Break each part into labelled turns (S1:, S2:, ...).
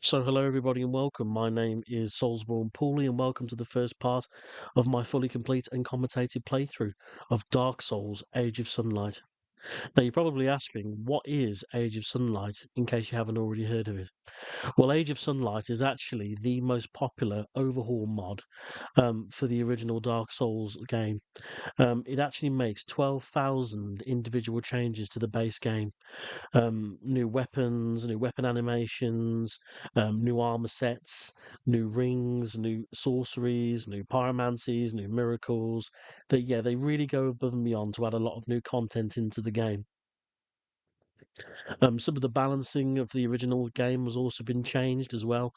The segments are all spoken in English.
S1: So hello everybody and welcome. My name is Soulsborne Pooley and welcome to the first part of my fully complete and commentated playthrough of Dark Souls Age of Sunlight. Now you're probably asking, what is Age of Sunlight, in case you haven't already heard of it? Well, Age of Sunlight is actually the most popular overhaul mod for the original Dark Souls game. It actually makes 12,000 individual changes to the base game. New weapons, new weapon animations, new armor sets, new rings, new sorceries, new pyromancies, new miracles. They really go above and beyond to add a lot of new content into the game. Some of the balancing of the original game has also been changed as well.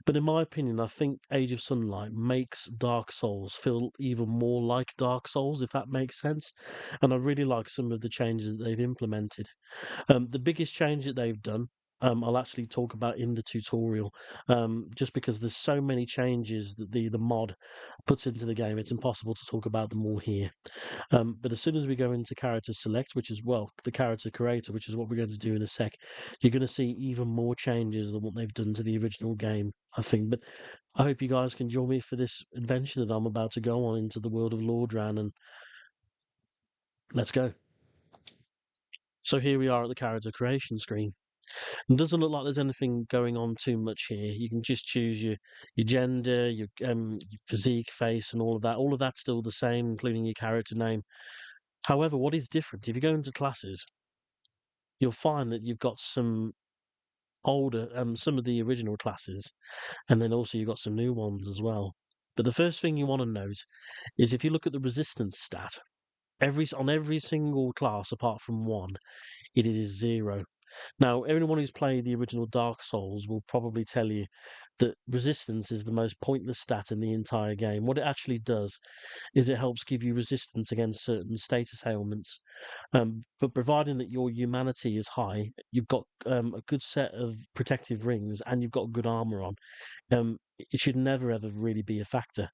S1: But in my opinion, I think Age of Sunlight makes Dark Souls feel even more like Dark Souls, if that makes sense. And I really like some of the changes that they've implemented. The biggest change that they've done, I'll actually talk about in the tutorial, just because there's so many changes that the mod puts into the game, it's impossible to talk about them all here. But as soon as we go into character select, which is, well, the character creator, which is what we're going to do in a sec, you're going to see even more changes than what they've done to the original game, I think. But I hope you guys can join me for this adventure that I'm about to go on into the world of Lordran, and let's go. So here we are at the character creation screen. It doesn't look like there's anything going on too much here. You can just choose your gender, your physique, face, and all of that. All of that's still the same, including your character name. However, what is different, if you go into classes, you'll find that you've got some older, some of the original classes, and then also you've got some new ones as well. But the first thing you want to note is if you look at the resistance stat, on every single class apart from one, it is 0. Now, anyone who's played the original Dark Souls will probably tell you that resistance is the most pointless stat in the entire game. What it actually does is it helps give you resistance against certain status ailments. But providing that your humanity is high, you've got a good set of protective rings, and you've got good armor on, it should never ever really be a factor.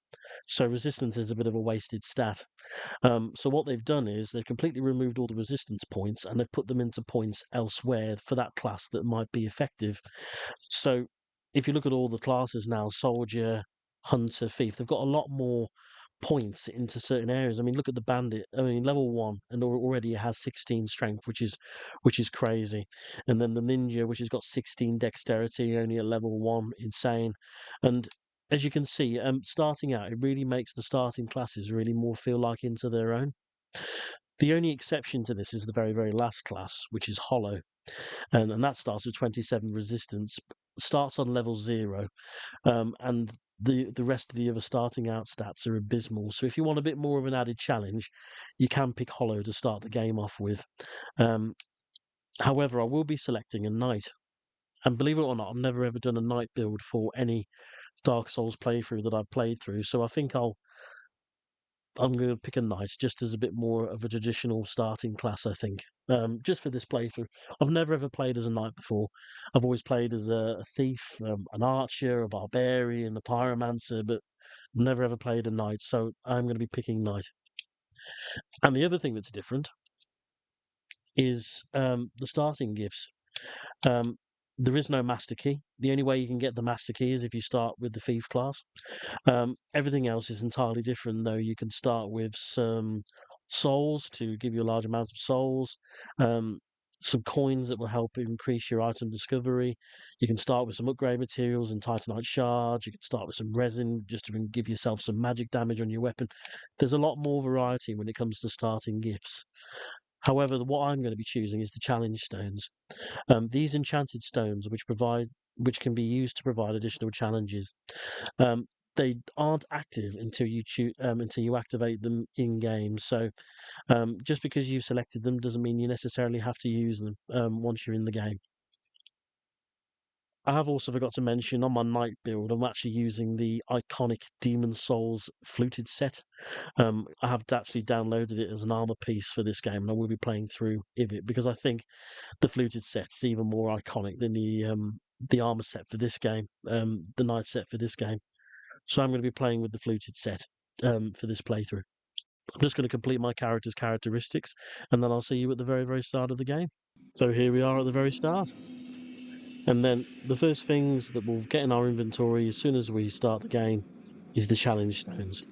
S1: So resistance is a bit of a wasted stat. So what they've done is they've completely removed all the resistance points and they've put them into points elsewhere for that class that might be effective. So if you look at all the classes now, soldier, hunter, thief, they've got a lot more points into certain areas. I mean, look at the bandit. I mean, level 1, and already it has 16 strength, which is crazy. And then the ninja, which has got 16 dexterity, only at level 1, insane. And as you can see, starting out, it really makes the starting classes really more feel like into their own. The only exception to this is the very, very last class, which is Hollow, and that starts with 27 resistance, starts on level 0, and the rest of the other starting out stats are abysmal. So if you want a bit more of an added challenge, you can pick Hollow to start the game off with. However, I will be selecting a knight, and believe it or not, I've never ever done a knight build for any Dark Souls playthrough that I've played through, so I think I'm going to pick a knight just as a bit more of a traditional starting class, I think, just for this playthrough. I've never ever played as a knight before. I've always played as a thief, an archer, a barbarian, a pyromancer, but never ever played a knight, so I'm going to be picking knight. And the other thing that's different is the starting gifts. Um, there is no master key. The only way you can get the master key is if you start with the thief class. Everything else is entirely different, though. You can start with some souls to give you a large amount of souls, some coins that will help increase your item discovery. You can start with some upgrade materials and titanite shards. You can start with some resin just to give yourself some magic damage on your weapon. There's a lot more variety when it comes to starting gifts. However, what I'm going to be choosing is the challenge stones. These enchanted stones, which can be used to provide additional challenges. Um, they aren't active until you activate them in game. So just because you've selected them doesn't mean you necessarily have to use them once you're in the game. I have also forgot to mention on my knight build, I'm actually using the iconic Demon Souls fluted set. I have actually downloaded it as an armor piece for this game, and I will be playing through it because I think the fluted set's even more iconic than the armor set for this game, the knight set for this game. So I'm going to be playing with the fluted set for this playthrough. I'm just going to complete my character's characteristics, and then I'll see you at the very, very start of the game. So here we are at the very start. And then the first things that we'll get in our inventory as soon as we start the game is the challenge stones.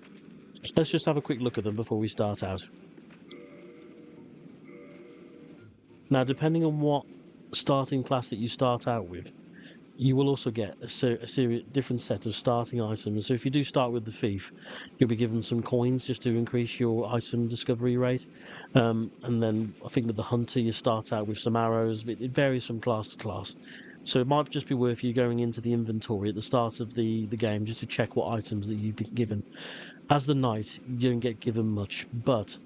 S1: Let's just have a quick look at them before we start out. Now, depending on what starting class that you start out with, you will also get a series different set of starting items. So if you do start with the thief, you'll be given some coins just to increase your item discovery rate. And then I think with the hunter, you start out with some arrows. It varies from class to class. So it might just be worth you going into the inventory at the start of the game just to check what items that you've been given. As the knight, you don't get given much, but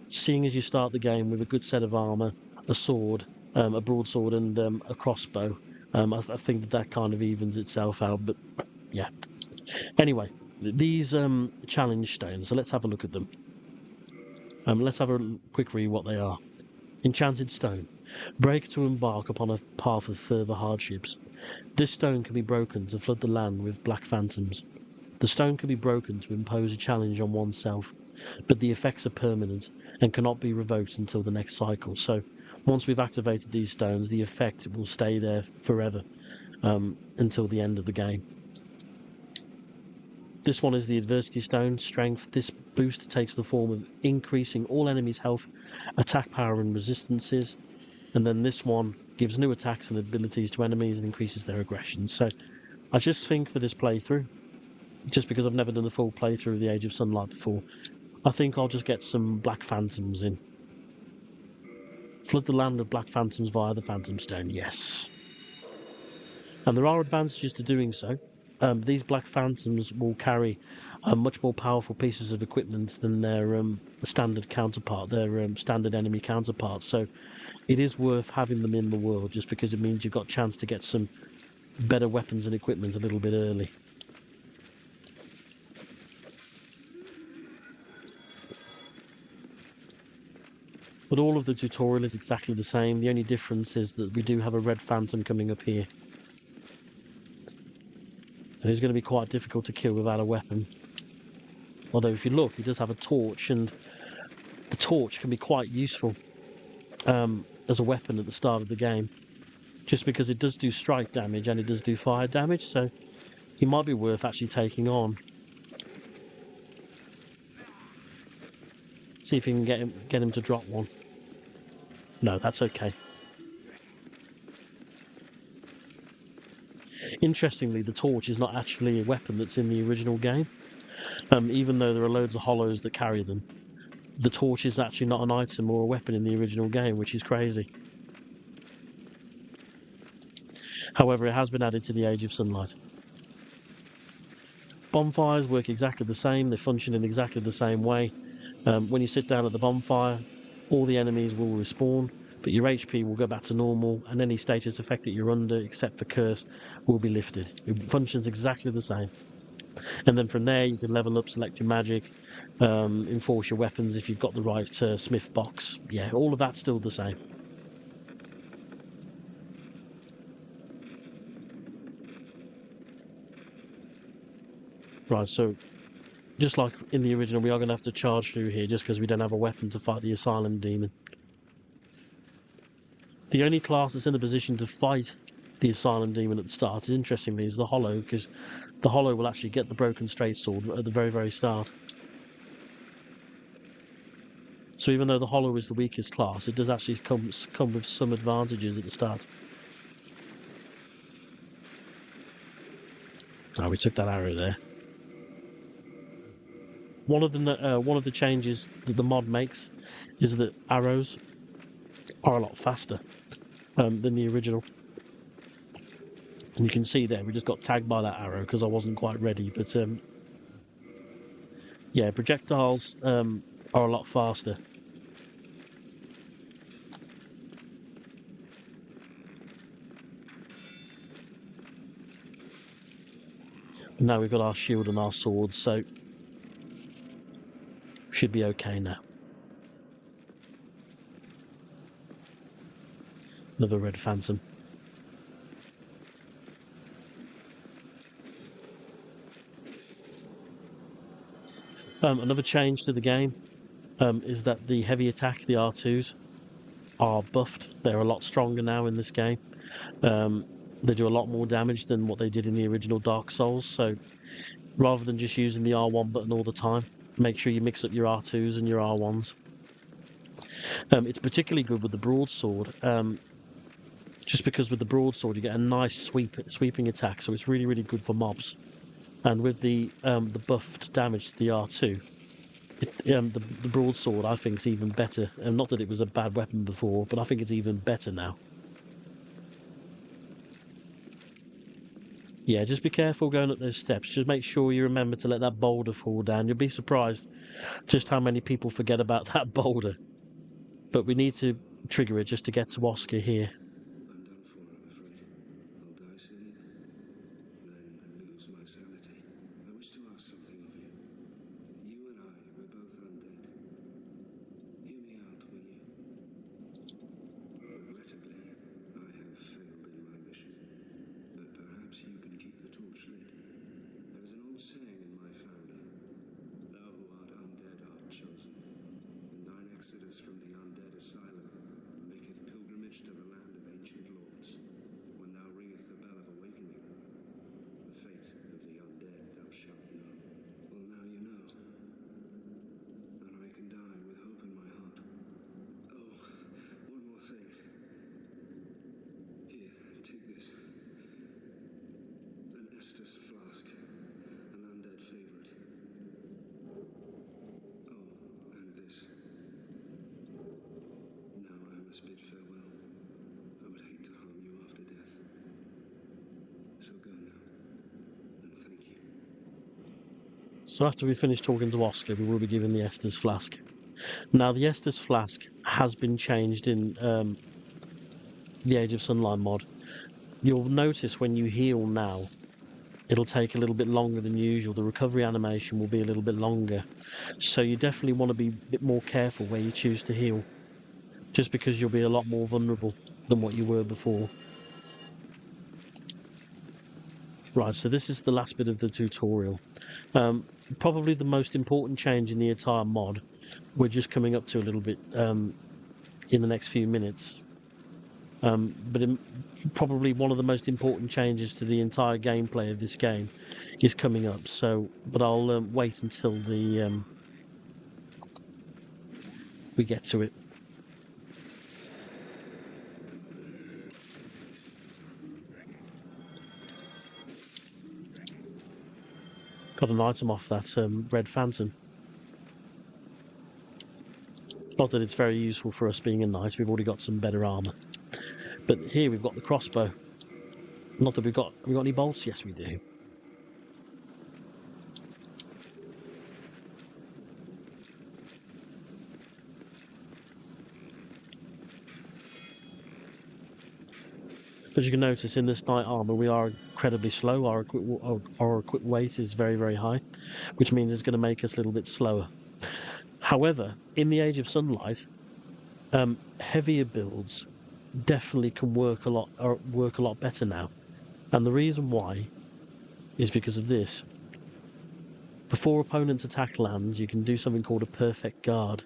S1: seeing as you start the game with a good set of armor, a sword, a broadsword, and a crossbow, I think that kind of evens itself out. But yeah. Anyway, these challenge stones. So let's have a look at them. Let's have a quick read what they are. Enchanted stone. Break to embark upon a path of further hardships. This stone can be broken to flood the land with black phantoms. The stone can be broken to impose a challenge on oneself, but the effects are permanent and cannot be revoked until the next cycle. So once we've activated these stones, the effect will stay there forever until the end of the game. This one is the adversity stone, strength. This boost takes the form of increasing all enemies' health, attack power and resistances. And then this one gives new attacks and abilities to enemies and increases their aggression. So I just think for this playthrough, just because I've never done a full playthrough of the Age of Sunlight before, I think I'll just get some Black Phantoms in. Flood the land with Black Phantoms via the Phantom Stone, yes. And there are advantages to doing so. These Black Phantoms will carry much more powerful pieces of equipment than their standard counterpart, their standard enemy counterparts. So it is worth having them in the world, just because it means you've got a chance to get some better weapons and equipment a little bit early. But all of the tutorial is exactly the same. The only difference is that we do have a red phantom coming up here. And it's going to be quite difficult to kill without a weapon. Although if you look, he does have a torch, and the torch can be quite useful as a weapon at the start of the game. Just because it does do strike damage and it does do fire damage, so he might be worth actually taking on. See if you can get him to drop one. No, that's okay. Interestingly, the torch is not actually a weapon that's in the original game. Even though there are loads of hollows that carry them, the torch is actually not an item or a weapon in the original game, which is crazy. However, it has been added to the Age of Sunlight. Bonfires work exactly the same. They function in exactly the same way. When you sit down at the bonfire, all the enemies will respawn, but your HP will go back to normal, and any status effect that you're under, except for curse, will be lifted. It functions exactly the same. And then from there, you can level up, select your magic, enforce your weapons if you've got the right smith box. Yeah, all of that's still the same. Right, so just like in the original, we are going to have to charge through here just because we don't have a weapon to fight the Asylum demon. The only class that's in a position to fight the Asylum demon at the start, is interestingly, is the Hollow, because the Hollow will actually get the broken straight sword at the very, very start. So even though the Hollow is the weakest class, it does actually come with some advantages at the start. Oh, we took that arrow there. One of the changes that the mod makes is that arrows are a lot faster than the original. And you can see there, we just got tagged by that arrow because I wasn't quite ready. But yeah, projectiles are a lot faster. Now we've got our shield and our swords, so should be okay now. Another red phantom. Another change to the game is that the heavy attack, the R2s, are buffed. They're a lot stronger now in this game. They do a lot more damage than what they did in the original Dark Souls. So rather than just using the R1 button all the time, make sure you mix up your R2s and your R1s. It's particularly good with the broadsword, just because with the broadsword you get a nice sweeping attack, so it's really, really good for mobs. And with the buffed damage to the R2, the broadsword I think is even better. And not that it was a bad weapon before, but I think it's even better now. Yeah, just be careful going up those steps. Just make sure you remember to let that boulder fall down. You'll be surprised just how many people forget about that boulder. But we need to trigger it just to get to Oscar here.
S2: I'm done for, I'm afraid. I'll die soon, then lose my sanity. I wish to ask something of you. You and I, we're both undead. Hear me out, will you? Regrettably, I have failed in my mission. But perhaps you can keep the torch lit. There is an old saying in my family. Thou who art undead art chosen. And thine exodus from the undead asylum maketh pilgrimage to the land of ancient lords. When thou ringeth the bell of awakening, the fate of the undead thou shalt know. Well, now you know. And I can die with hope in my heart. Oh, one more thing. Here, take this. An Estus flask. An undead favorite. Oh, and this. Now I must bid farewell. I would hate to harm you after death. So go now, and thank you.
S1: So after we finish talking to Oscar, we will be given the Estus Flask. Now, the Estus Flask has been changed in the Age of Sunlight mod. You'll notice when you heal now, it'll take a little bit longer than usual. The recovery animation will be a little bit longer. So you definitely want to be a bit more careful where you choose to heal, just because you'll be a lot more vulnerable than what you were before. Right, so this is the last bit of the tutorial. Probably the most important change in the entire mod. We're just coming up to a little bit in the next few minutes. But probably one of the most important changes to the entire gameplay of this game is coming up. So, but I'll wait until we get to it. Got an item off that red phantom. Not that it's very useful for us being a knight. We've already got some better armor. But here we've got the crossbow. Not that we got any bolts. Yes, we do. As you can notice in this knight armor, we are incredibly slow. Our equip weight is very, very high, which means it's going to make us a little bit slower. However, in the Age of Sunlight, heavier builds definitely can work a lot better now. And the reason why is because of this. Before opponent's attack lands, you can do something called a perfect guard.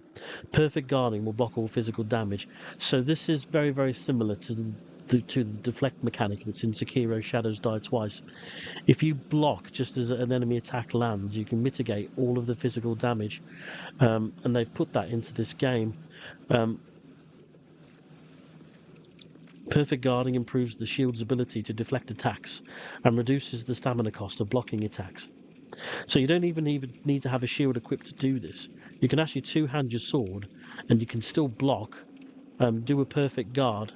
S1: Perfect guarding will block all physical damage. So this is very, very similar to the deflect mechanic that's in Sekiro Shadows Die Twice. If you block just as an enemy attack lands, you can mitigate all of the physical damage. And they've put that into this game. Perfect guarding improves the shield's ability to deflect attacks and reduces the stamina cost of blocking attacks. So you don't even need to have a shield equipped to do this. You can actually two-hand your sword and you can still block, do a perfect guard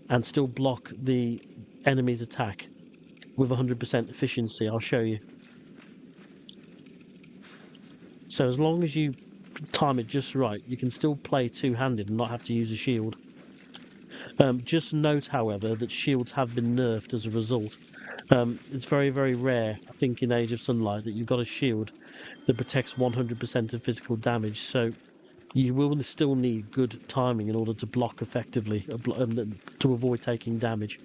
S1: and still block the enemy's attack with 100% efficiency. I'll show you. So as long as you time it just right, you can still play two-handed and not have to use a shield. Just note, however, that shields have been nerfed as a result. It's very, very rare, I think, in Age of Sunlight that you've got a shield that protects 100% of physical damage. So you will still need good timing in order to block effectively, to avoid taking damage.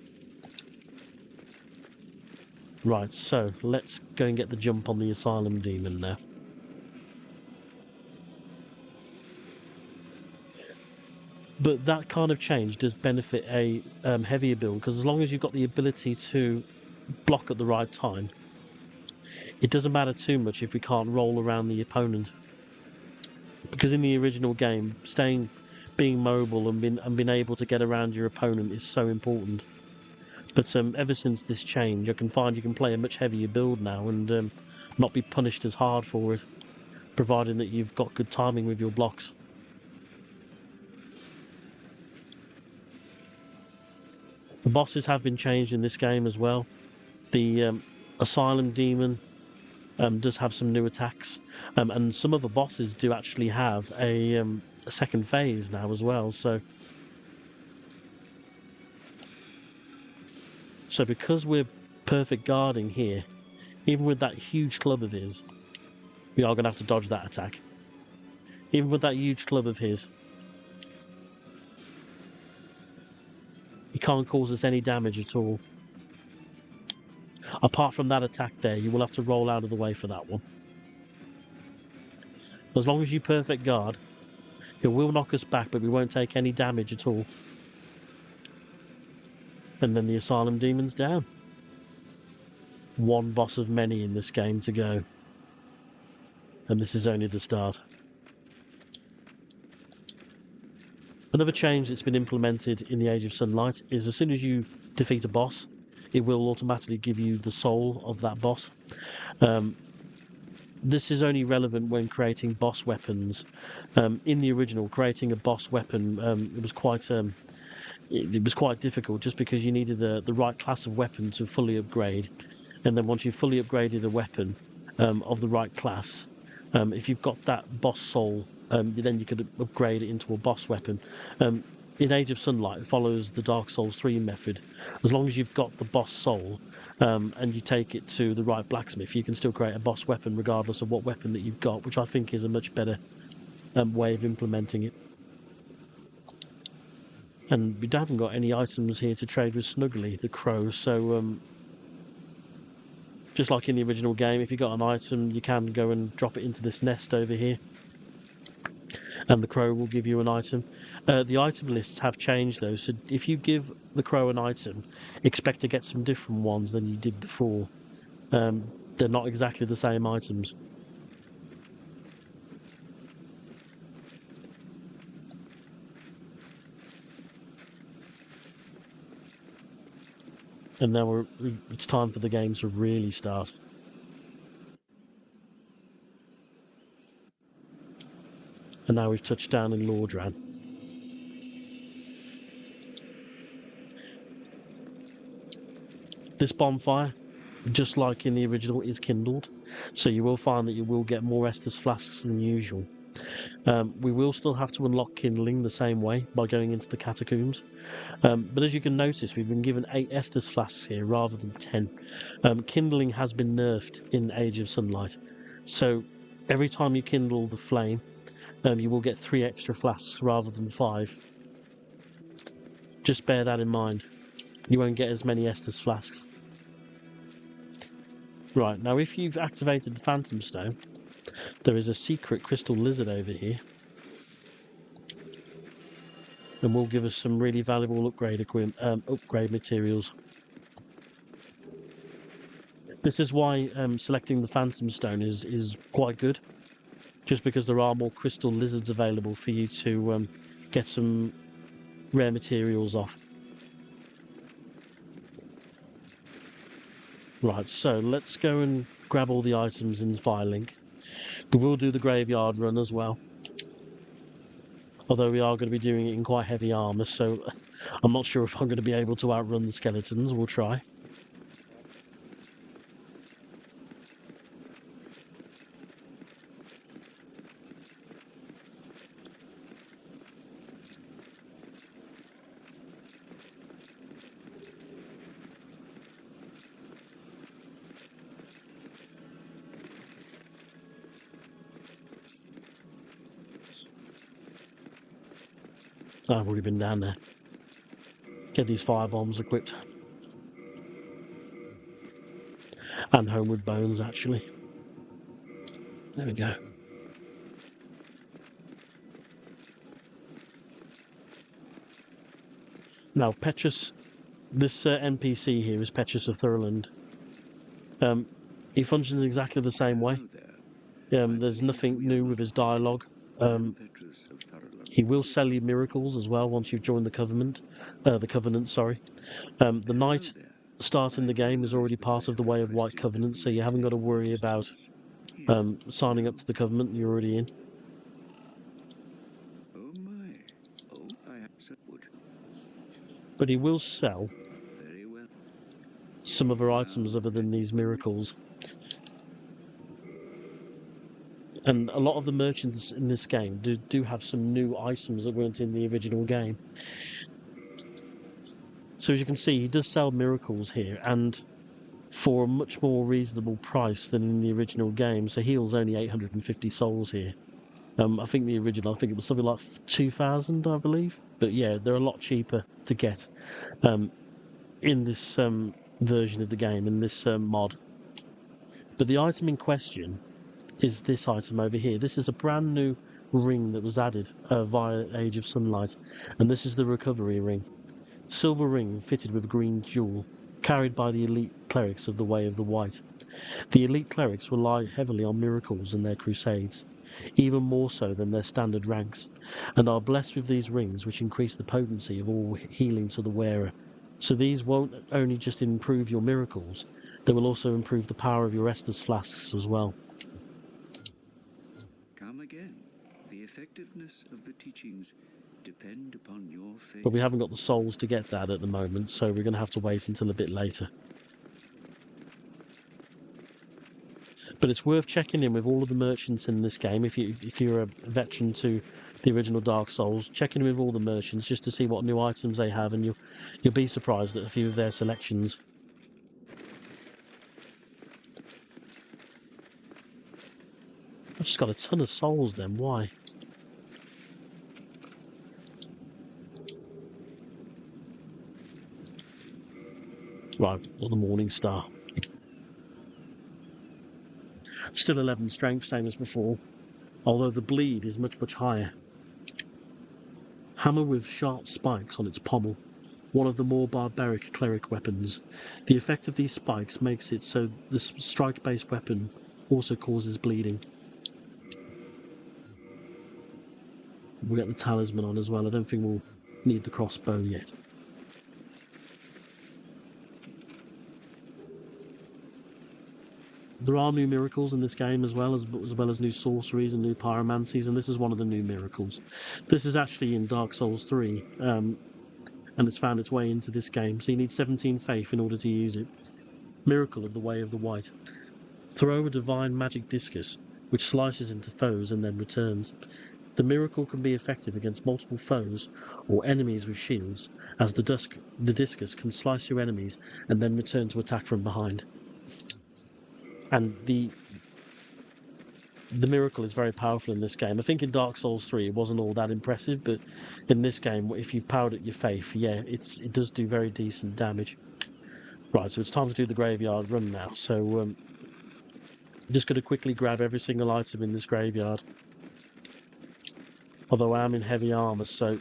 S1: Right, so let's go and get the jump on the Asylum demon now. But that kind of change does benefit a heavier build, because as long as you've got the ability to block at the right time, it doesn't matter too much if we can't roll around the opponent. Because in the original game, being mobile and being able to get around your opponent is so important. But ever since this change, I can find you can play a much heavier build now and not be punished as hard for it, providing that you've got good timing with your blocks. The bosses have been changed in this game as well. The Asylum demon does have some new attacks, and some of the bosses do actually have a second phase now as well. So because we're perfect guarding here, even with that huge club of his, we are going to have to dodge that attack. Even with that huge club of his, he can't cause us any damage at all. Apart from that attack there, you will have to roll out of the way for that one. As long as you perfect guard, it will knock us back, but we won't take any damage at all. And then the Asylum demon's down. One boss of many in this game to go. And this is only the start. Another change that's been implemented in the Age of Sunlight is as soon as you defeat a boss, it will automatically give you the soul of that boss. This is only relevant when creating boss weapons. In the original, creating a boss weapon, it was quite difficult, just because you needed the right class of weapon to fully upgrade. And then once you've fully upgraded a weapon of the right class, if you've got that boss soul, then you could upgrade it into a boss weapon. In Age of Sunlight, it follows the Dark Souls 3 method. As long as you've got the boss soul and you take it to the right blacksmith, you can still create a boss weapon regardless of what weapon that you've got, which I think is a much better way of implementing it. And we haven't got any items here to trade with Snuggly, the crow, so just like in the original game, if you got an item, you can go and drop it into this nest over here, and the crow will give you an item. The item lists have changed though, so if you give the crow an item, expect to get some different ones than you did before. They're not exactly the same items. And now it's time for the game to really start. And now we've touched down in Lordran. This bonfire, just like in the original, is kindled, so you will find that you will get more Estus flasks than usual. We will still have to unlock kindling the same way, by going into the catacombs. But as you can notice, we've been given 8 Estus flasks here rather than 10. Kindling has been nerfed in Age of Sunlight, so every time you kindle the flame, you will get 3 extra flasks rather than 5. Just bear that in mind. You won't get as many Estus flasks. Right, now if you've activated the Phantom Stone, there is a secret crystal lizard over here, and will give us some really valuable upgrade materials. This is why selecting the Phantom Stone is quite good, just because there are more crystal lizards available for you to get some rare materials off. Right, so let's go and grab all the items in Firelink. We will do the graveyard run as well, although we are going to be doing it in quite heavy armour, so I'm not sure if I'm going to be able to outrun the skeletons. We'll try. I've already been down there. Get these fire bombs equipped. And homeward bones, actually. There we go. Now, Petrus, this NPC here is Petrus of Thurland. He functions exactly the same way. There's nothing new with his dialogue. He will sell you miracles as well once you've joined the Covenant. Sorry. The knight starting the game is already part of the Way of White Covenant, so you haven't got to worry about signing up to the Covenant. You're already in.
S2: Oh my. Oh, I have wood.
S1: But he will sell
S2: Very well.
S1: some other items other than these miracles. And a lot of the merchants in this game do have some new items that weren't in the original game. So as you can see, he does sell miracles here, and for a much more reasonable price than in the original game. So heal's only 850 souls here. I think the original, I think it was something like 2,000, I believe. But yeah, they're a lot cheaper to get in this version of the game, in this mod. But the item in question is this item over here. This is a brand new ring that was added via Age of Sunlight, and this is the recovery ring. Silver ring fitted with green jewel, carried by the elite clerics of the Way of the White. The elite clerics rely heavily on miracles in their crusades, even more so than their standard ranks, and are blessed with these rings which increase the potency of all healing to the wearer. So these won't only just improve your miracles, they will also improve the power of your Estus flasks as well.
S2: Come again. The effectiveness of the teachings depend upon your faith.
S1: But we haven't got the souls to get that at the moment, so we're going to have to wait until a bit later. But it's worth checking in with all of the merchants in this game. If you're a veteran to the original Dark Souls, checking in with all the merchants just to see what new items they have, and you'll be surprised at a few of their selections. I've just got a ton of souls then, why? Right, or the Morning Star. Still 11 strength, same as before, although the bleed is much, much higher. Hammer with sharp spikes on its pommel, one of the more barbaric cleric weapons. The effect of these spikes makes it so the strike-based weapon also causes bleeding. We'll get the talisman on as well. I don't think we'll need the crossbow yet. There are new miracles in this game as well as new sorceries and new pyromancies, and this is one of the new miracles. This is actually in Dark Souls 3, and it's found its way into this game, so you need 17 faith in order to use it. Miracle of the Way of the White. Throw a divine magic discus, which slices into foes and then returns. The miracle can be effective against multiple foes or enemies with shields, as the discus can slice your enemies and then return to attack from behind. And the miracle is very powerful in this game. I think in Dark Souls 3 it wasn't all that impressive, but in this game, if you've powered at your faith, yeah, it does do very decent damage. Right, so it's time to do the graveyard run now. So I'm just going to quickly grab every single item in this graveyard. Although I am in heavy armour, so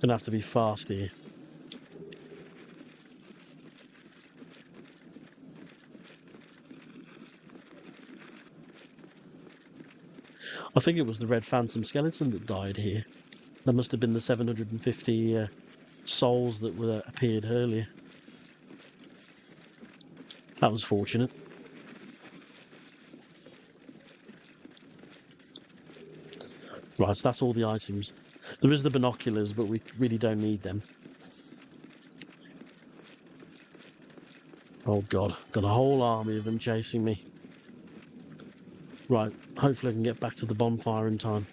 S1: gonna have to be fast here. I think it was the Red Phantom Skeleton that died here. That must have been the 750 souls that were appeared earlier. That was fortunate. Right, so that's all the items. There is the binoculars, but we really don't need them. Oh god, got a whole army of them chasing me. Right, hopefully I can get back to the bonfire in time.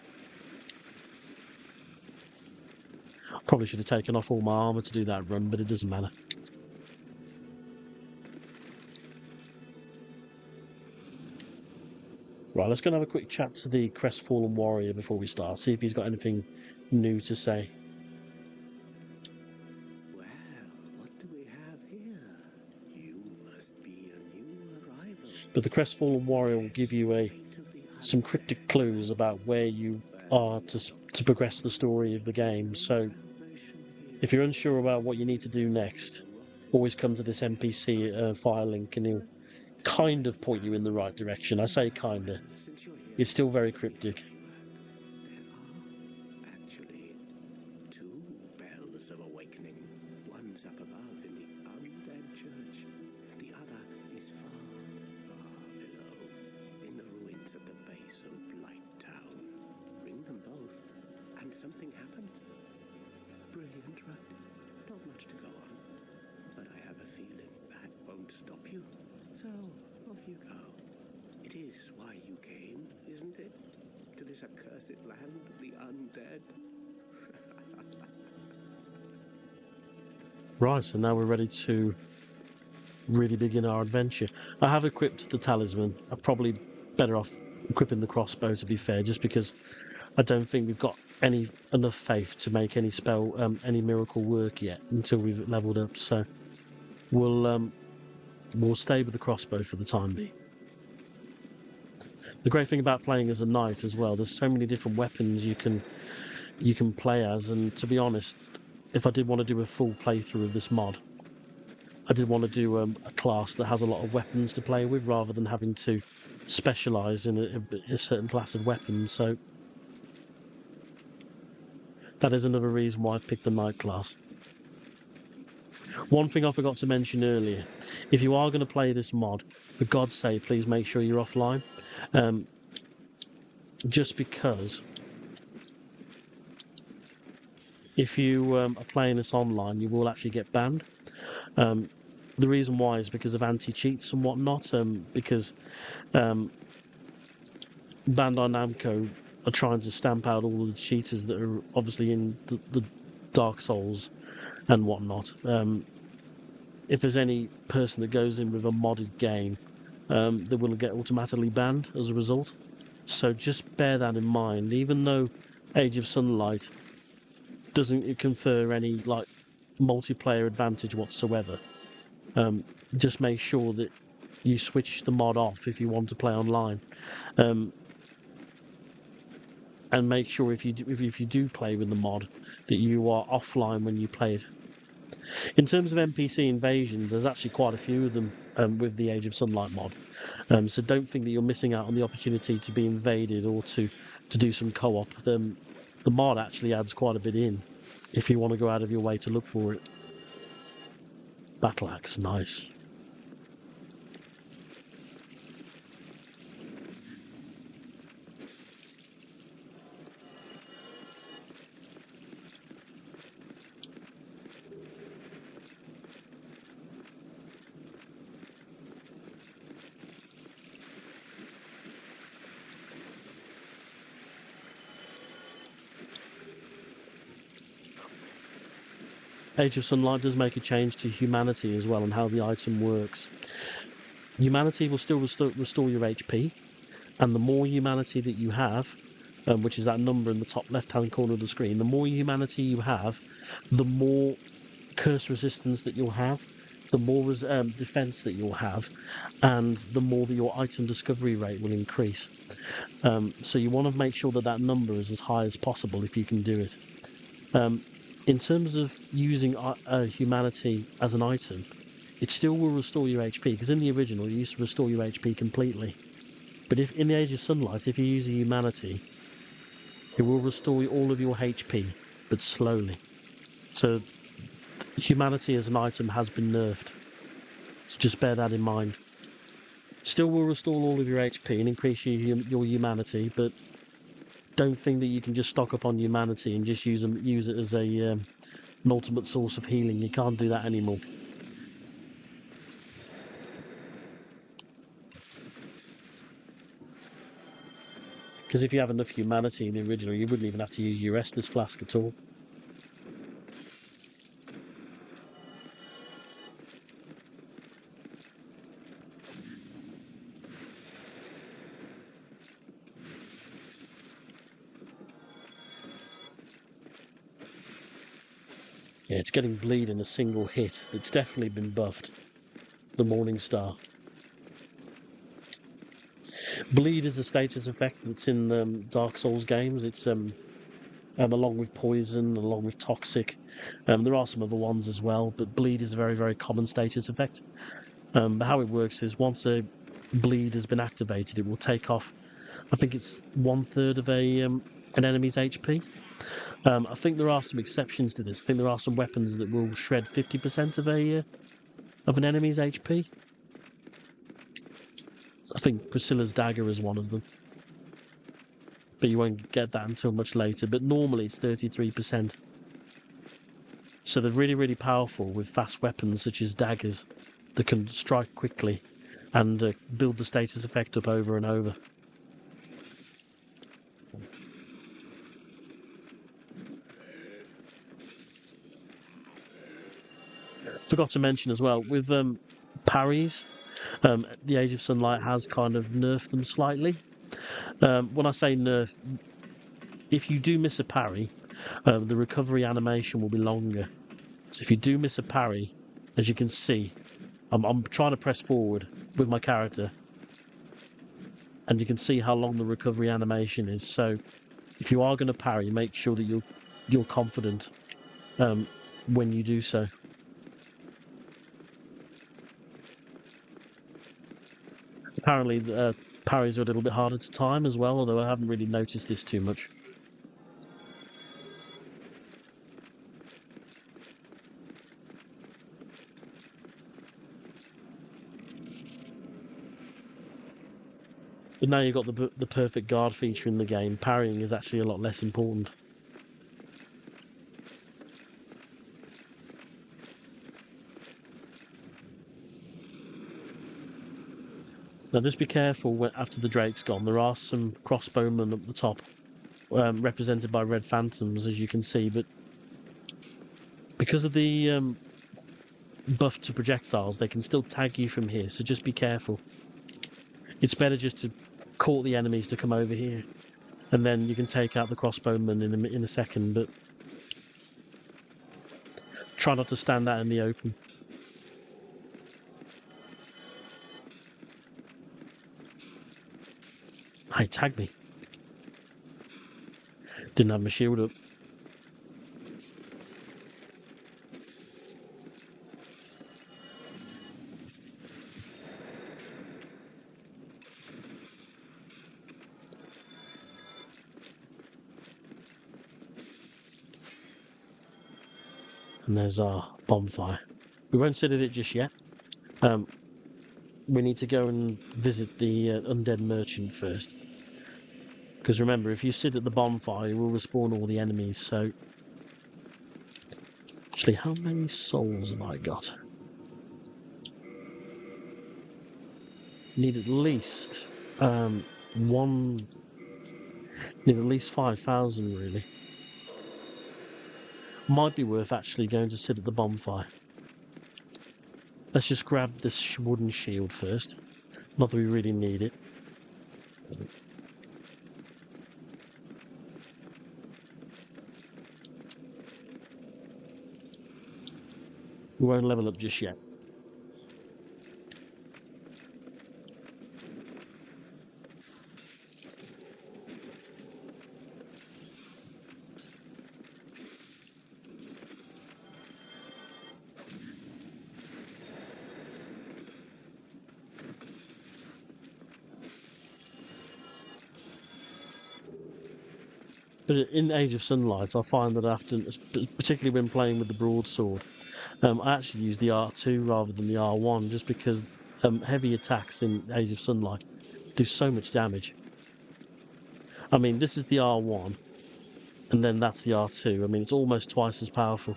S1: Probably should have taken off all my armour to do that run, but it doesn't matter. Right, let's go and have a quick chat to the crestfallen warrior before we start, see if he's got anything new to say.
S2: Well, what do we have here? You must be a new arrival.
S1: But the Crestfallen Warrior will give you some cryptic clues about where you are to progress the story of the game. So if you're unsure about what you need to do next, always come to this NPC file link and he'll kind of point you in the right direction. I say kinda. It's still very cryptic.
S2: There are actually two bells of awakening. One's up above in the Undead church. The other is far, far below, in the ruins at the base of Blight Town. Ring them both, and something happens. Brilliant, right? Not much to go on. But I have a feeling that won't stop you. So, off you go. It is why you came, isn't it? To this accursed land of the undead.
S1: Right, so now we're ready to really begin our adventure. I have equipped the talisman. I'm probably better off equipping the crossbow, to be fair, just because I don't think we've got enough faith to make any any miracle work yet until we've leveled up. So we'll stay with the crossbow for the time being. The great thing about playing as a knight as well, there's so many different weapons you can play as, and to be honest, if I did want to do a full playthrough of this mod, I did want to do a class that has a lot of weapons to play with rather than having to specialise in a certain class of weapons. So that is another reason why I picked the knight class. One thing I forgot to mention earlier, if you are going to play this mod, for God's sake, please make sure you're offline. Just because if you are playing this online, you will actually get banned. The reason why is because of anti-cheats and whatnot, because Bandai Namco are trying to stamp out all the cheaters that are obviously in the Dark Souls and whatnot. If there's any person that goes in with a modded game, they will get automatically banned as a result. So just bear that in mind. Even though Age of Sunlight doesn't confer any like multiplayer advantage whatsoever, just make sure that you switch the mod off if you want to play online, and make sure if you do play with the mod that you are offline when you play it. In terms of NPC invasions, there's actually quite a few of them with the Age of Sunlight mod. So don't think that you're missing out on the opportunity to be invaded or to do some co-op. The mod actually adds quite a bit in if you want to go out of your way to look for it. Battle axe, nice. Age of Sunlight does make a change to humanity as well and how the item works. Humanity will still restore your HP, and the more humanity that you have, which is that number in the top left-hand corner of the screen, the more humanity you have, the more curse resistance that you'll have, the more defense that you'll have, and the more that your item discovery rate will increase. So you want to make sure that number is as high as possible if you can do it. In terms of using humanity as an item, it still will restore your HP, because in the original it used to restore your HP completely. But if in the Age of Sunlight, if you use a humanity, it will restore all of your HP, but slowly. So humanity as an item has been nerfed. So just bear that in mind. Still will restore all of your HP and increase your humanity, but don't think that you can just stock up on humanity and just use it as an ultimate source of healing. You can't do that anymore. Because if you have enough humanity in the original, you wouldn't even have to use your Estus flask at all. Yeah, it's getting bleed in a single hit. It's definitely been buffed. The Morning Star. Bleed is a status effect that's in Dark Souls games. It's along with poison, along with toxic. There are some other ones as well, but bleed is a very, very common status effect. But how it works is once a bleed has been activated, it will take off. I think it's 1/3 of an enemy's HP. I think there are some exceptions to this. I think there are some weapons that will shred 50% of an enemy's HP. I think Priscilla's dagger is one of them, but you won't get that until much later. But normally it's 33%. So they're really, really powerful with fast weapons such as daggers that can strike quickly and build the status effect up over and over. Forgot to mention as well, with parries, the Age of Sunlight has kind of nerfed them slightly. When I say nerf, if you do miss a parry, the recovery animation will be longer. So if you do miss a parry, as you can see, I'm trying to press forward with my character, and you can see how long the recovery animation is. So if you are going to parry, make sure that you're confident when you do so. Apparently, parries are a little bit harder to time as well, although I haven't really noticed this too much. But now you've got the perfect guard feature in the game, parrying is actually a lot less important. Now just be careful after the Drake's gone. There are some crossbowmen up the top, represented by red phantoms, as you can see, but because of the buff to projectiles, they can still tag you from here, so just be careful. It's better just to court the enemies to come over here, and then you can take out the crossbowmen in a second, but try not to stand out in the open. Hey, tag me. Didn't have my shield up. And there's our bonfire. We won't sit at it just yet. We need to go and visit the Undead merchant first. Because remember, if you sit at the bonfire, you will respawn all the enemies, so... Actually, how many souls have I got? Need at least... Need at least 5,000, really. Might be worth actually going to sit at the bonfire. Let's just grab this wooden shield first. Not that we really need it. We won't level up just yet. But in Age of Sunlight, I find that often, particularly when playing with the broadsword, I actually use the R2 rather than the R1, just because heavy attacks in Age of Sunlight do so much damage. I mean, this is the R1, and then that's the R2. I mean, it's almost twice as powerful.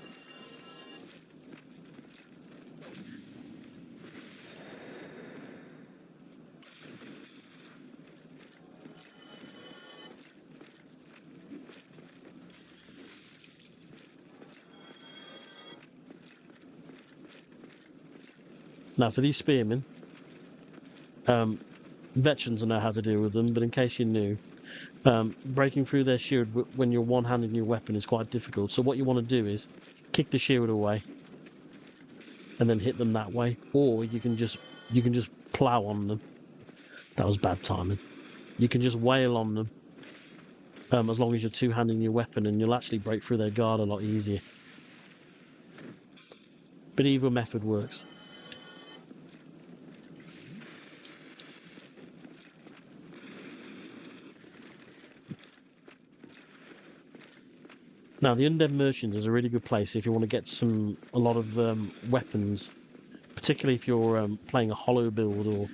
S1: Now, for these spearmen, veterans will know how to deal with them, but in case you're new, breaking through their shield when you're one-handing your weapon is quite difficult. So what you want to do is kick the shield away and then hit them that way, or you can just plow on them. That was bad timing. you can just wail on them as long as you're two-handing your weapon, and you'll actually break through their guard a lot easier. But either method works. Now, the Undead Merchant is a really good place if you want to get a lot of weapons, particularly if you're playing a hollow build, or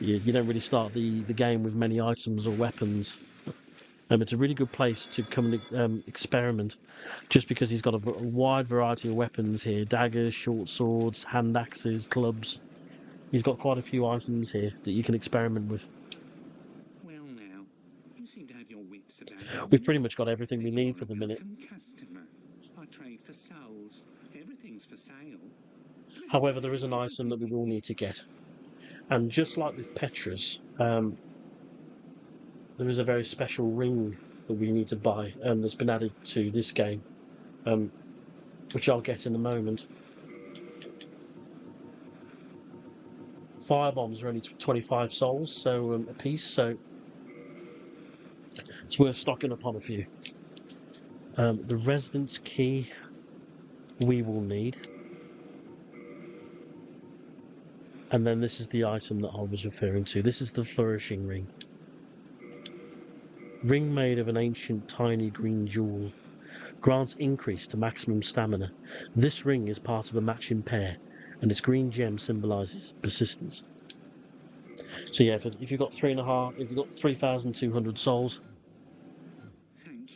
S1: you don't really start the game with many items or weapons. It's a really good place to come and experiment, just because he's got a wide variety of weapons here: daggers, short swords, hand axes, clubs. He's got quite a few items here that you can experiment with.
S3: Well now, you seem to have your wits about you.
S1: We've pretty much got everything we
S3: But
S1: need
S3: you're
S1: for
S3: a
S1: the minute.
S3: welcome customer. I trade for souls. Everything's for sale.
S1: However, there is an item that we will need to get. And just like with Petra's, there is a very special ring that we need to buy that's been added to this game, which I'll get in a moment. Firebombs are only 25 souls a piece, so it's worth stocking up on a few. The residence key we will need. And then this is the item that I was referring to. This is the flourishing ring. Ring made of an ancient tiny green jewel. Grants increase to maximum stamina. This ring is part of a matching pair, and its green gem symbolises persistence. So yeah, if you've got 3,200 souls,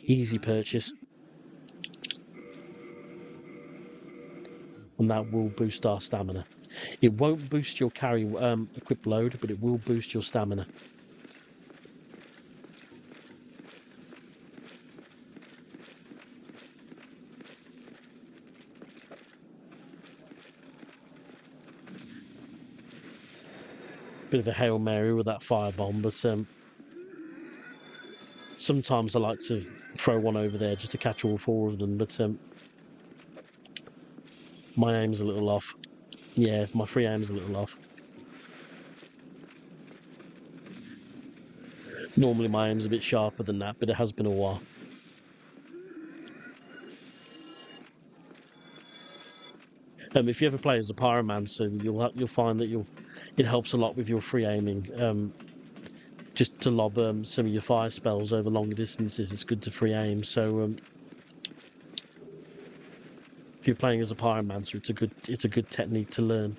S1: easy purchase. And that will boost our stamina. It won't boost your carry equip load, but it will boost your stamina. Bit of a Hail Mary with that firebomb, but sometimes I like to throw one over there just to catch all four of them, but my aim's a little off. Yeah, my free aim's a little off. Normally my aim's a bit sharper than that, but it has been a while. If you ever play as a pyromancer, you'll find that it helps a lot with your free aiming. Just to lob some of your fire spells over longer distances, it's good to free aim. So if you're playing as a pyromancer, it's a good technique to learn.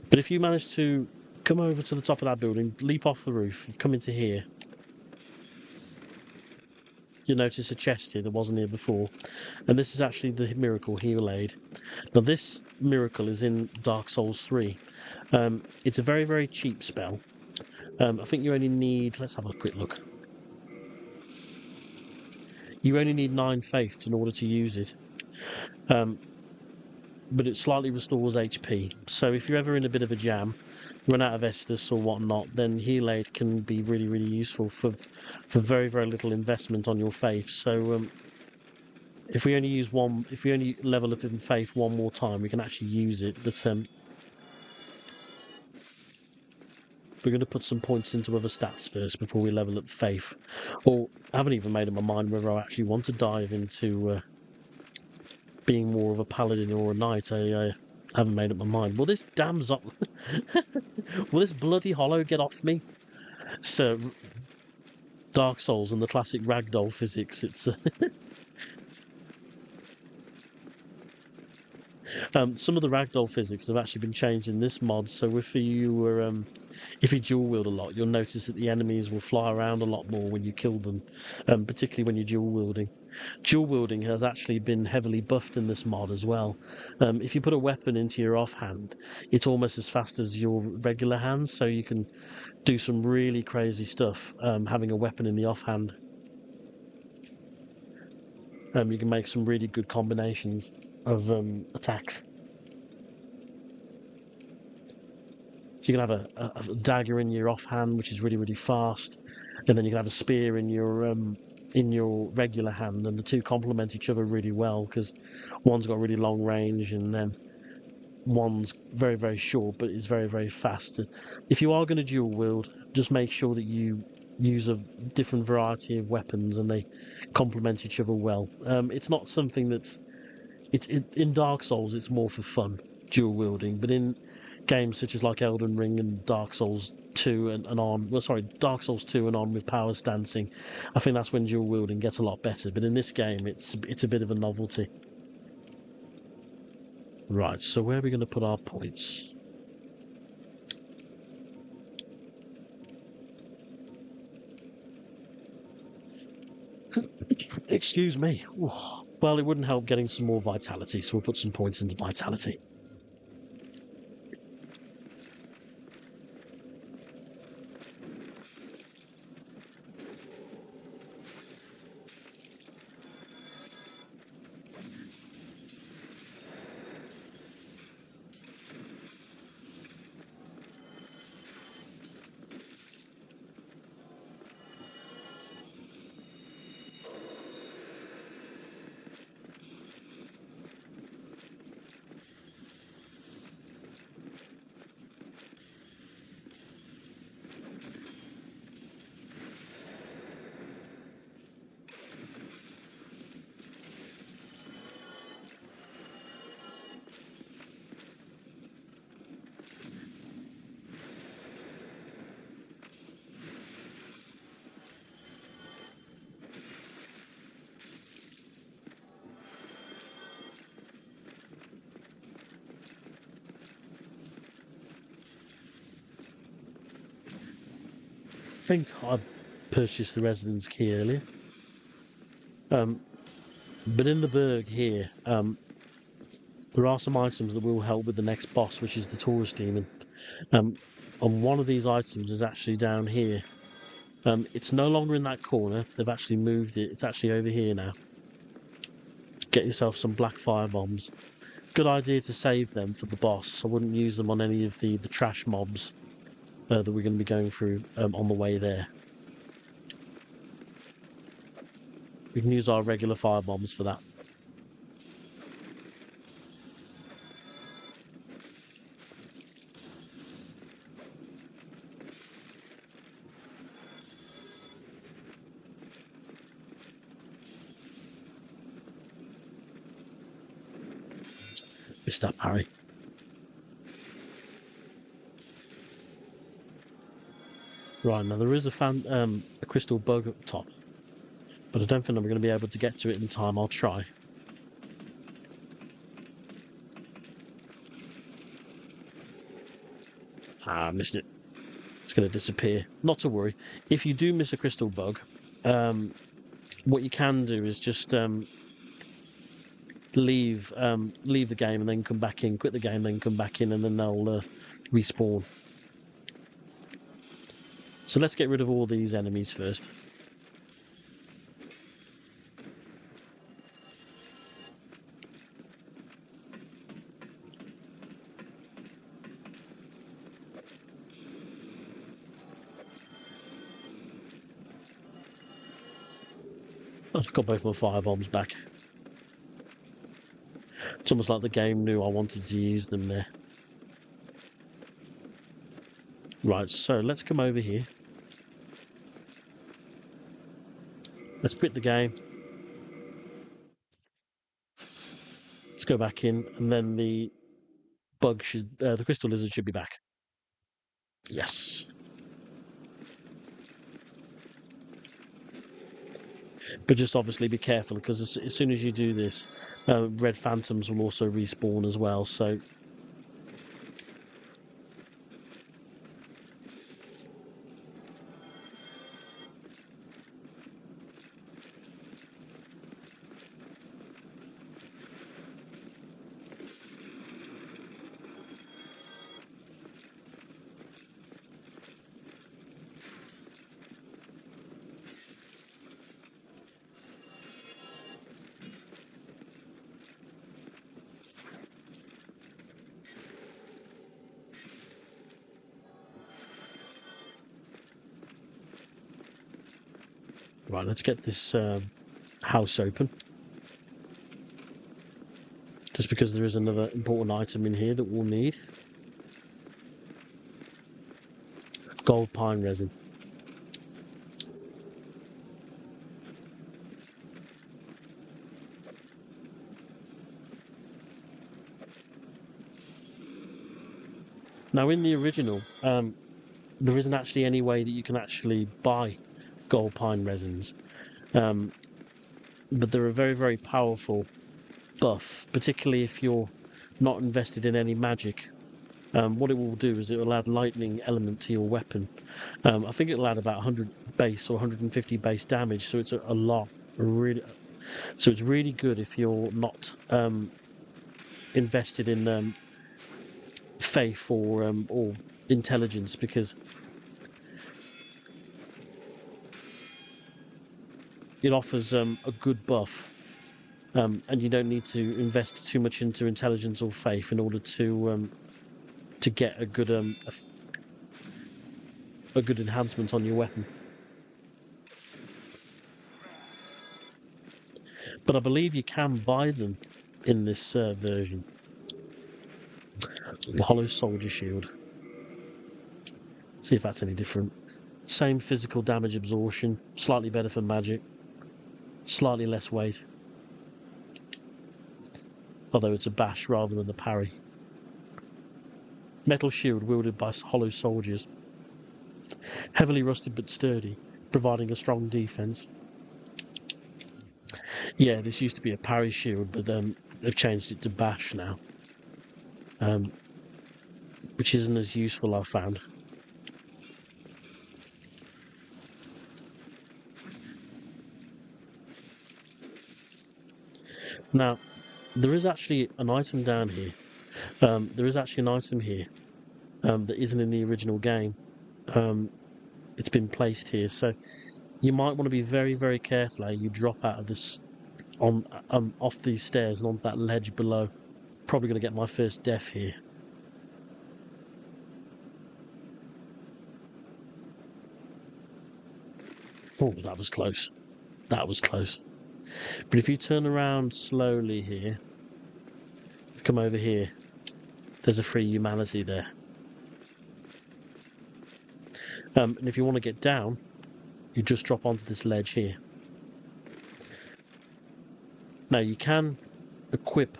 S1: But if you manage to come over to the top of that building, leap off the roof, come into here, you'll notice a chest here that wasn't here before, and this is actually the miracle heal aid. Now this miracle is in Dark Souls 3. It's a very, very cheap spell. I think you only need, let's have a quick look. You only need 9 faith in order to use it. But it slightly restores HP. So if you're ever in a bit of a jam, run out of Estus or whatnot, then heal aid can be really, really useful for very, very little investment on your faith. So if we only level up in faith one more time, we can actually use it. But we're going to put some points into other stats first before we level up faith. Or I haven't even made up my mind whether I actually want to dive into being more of a paladin or a knight. I haven't made up my mind. Will this damn will this bloody hollow get off me? So Dark Souls and the classic ragdoll physics. It's some of the ragdoll physics have actually been changed in this mod. So if you dual wield a lot, you'll notice that the enemies will fly around a lot more when you kill them, particularly when you're dual wielding. Dual wielding has actually been heavily buffed in this mod as well. If you put a weapon into your offhand, it's almost as fast as your regular hand, so you can do some really crazy stuff having a weapon in the offhand. You can make some really good combinations of attacks. So you can have a dagger in your offhand, which is really, really fast, and then you can have a spear in your regular hand, and the two complement each other really well because one's got really long range, and then one's very, very short, but is very, very fast. If you are going to dual wield, just make sure that you use a different variety of weapons and they complement each other well. It's not something that's in Dark Souls. It's more for fun, dual wielding, but in games such as like Elden Ring and Dark Souls 2 and on, well, sorry, Dark Souls 2 and on with power stancing, I think that's when dual wielding gets a lot better. But in this game, it's a bit of a novelty. Right, so where are we going to put our points? Excuse me. Well, it wouldn't help getting some more vitality, so we'll put some points into vitality. I think I purchased the residence key earlier. But in the burg here, there are some items that will help with the next boss, which is the Taurus demon. And one of these items is actually down here. It's no longer in that corner. They've actually moved it. It's actually over here now. Get yourself some black fire bombs. Good idea to save them for the boss. I wouldn't use them on any of the trash mobs that we're going to be going through on the way there. We can use our regular fire bombs for that. Missed that parry. Right, now there is a crystal bug up top, but I don't think I'm going to be able to get to it in time. I'll try. Ah, I missed it. It's going to disappear. Not to worry. If you do miss a crystal bug, what you can do is just leave the game and then come back in. Quit the game, then come back in, and then they'll respawn. So let's get rid of all these enemies first. I've got both my fire bombs back. It's almost like the game knew I wanted to use them there. Right, so let's come over here. Let's quit the game. Let's go back in, and then the crystal lizard should be back. Yes. But just obviously be careful, because as soon as you do this, red phantoms will also respawn as well, so... Right, let's get this house open. just because there is another important item in here that we'll need. Gold pine resin. Now, in the original, there isn't actually any way that you can actually buy gold pine resins, but they're a very, very powerful buff, particularly if you're not invested in any magic. What it will do is it will add lightning element to your weapon. I think it'll add about 100 base or 150 base damage, so it's a lot. So it's really good if you're not invested in faith or intelligence, because it offers a good buff, and you don't need to invest too much into intelligence or faith in order to get a good enhancement on your weapon. But I believe you can buy them in this version. The hollow soldier shield. See if that's any different. Same physical damage absorption, slightly better for magic, slightly less weight. Although it's a bash rather than a parry. Metal shield wielded by hollow soldiers. Heavily rusted but sturdy, providing a strong defense. Yeah, this used to be a parry shield, but they've changed it to bash now. Which isn't as useful, I've found. Now, there is actually an item down here. There is actually an item here that isn't in the original game. It's been placed here, so you might want to be very, very careful how you drop out of this off these stairs and onto that ledge below. Probably going to get my first death here. Oh, that was close. That was close. But if you turn around slowly here, come over here, there's a free humanity there. And if you want to get down, you just drop onto this ledge here. Now you can equip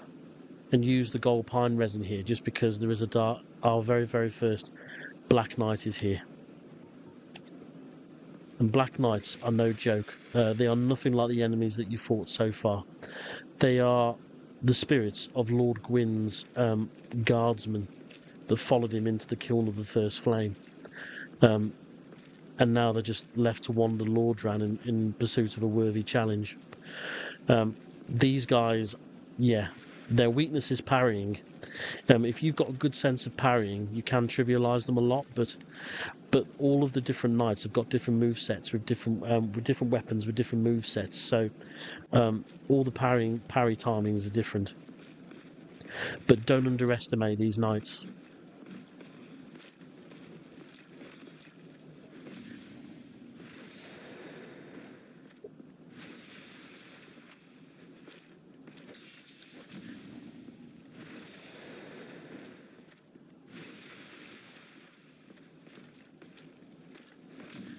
S1: and use the gold pine resin here, just because there is our very, very first Black Knight is here. And Black Knights are no joke. They are nothing like the enemies that you fought so far. They are the spirits of Lord Gwyn's guardsmen that followed him into the kiln of the First Flame. And now they're just left to wander Lordran in pursuit of a worthy challenge. These guys, yeah, their weakness is parrying. If you've got a good sense of parrying, you can trivialise them a lot, but all of the different knights have got different movesets with different weapons with different movesets. So all the parry timings are different. But don't underestimate these knights.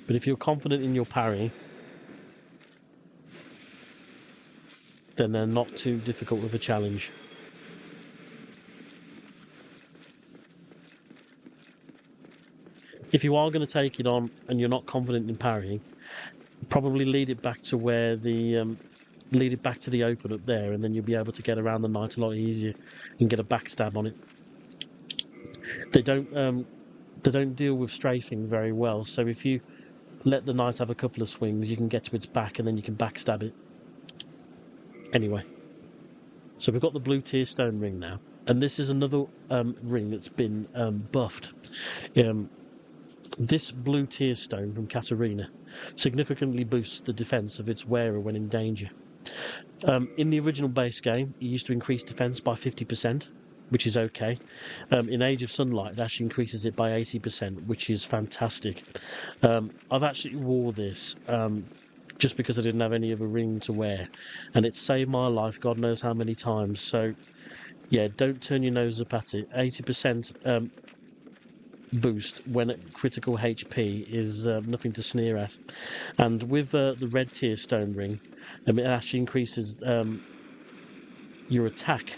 S1: But if you're confident in your parry, then they're not too difficult of a challenge. If you are going to take it on and you're not confident in parrying, probably lead it back to where the open up there, and then you'll be able to get around the knight a lot easier and get a backstab on it. They don't deal with strafing very well, so if you let the knight have a couple of swings, you can get to its back and then you can backstab it. Anyway, so we've got the Blue Tearstone Ring now, and this is another ring that's been buffed. This Blue Tearstone from Katarina significantly boosts the defense of its wearer when in danger. In the original base game, it used to increase defense by 50%, which is okay. In Age of Sunlight, it actually increases it by 80%, which is fantastic. I've actually wore this just because I didn't have any other ring to wear, and it saved my life God knows how many times. So Yeah, don't turn your nose up at it. 80% boost when at critical HP is nothing to sneer at. And with the red Tearstone Ring, it actually increases your attack.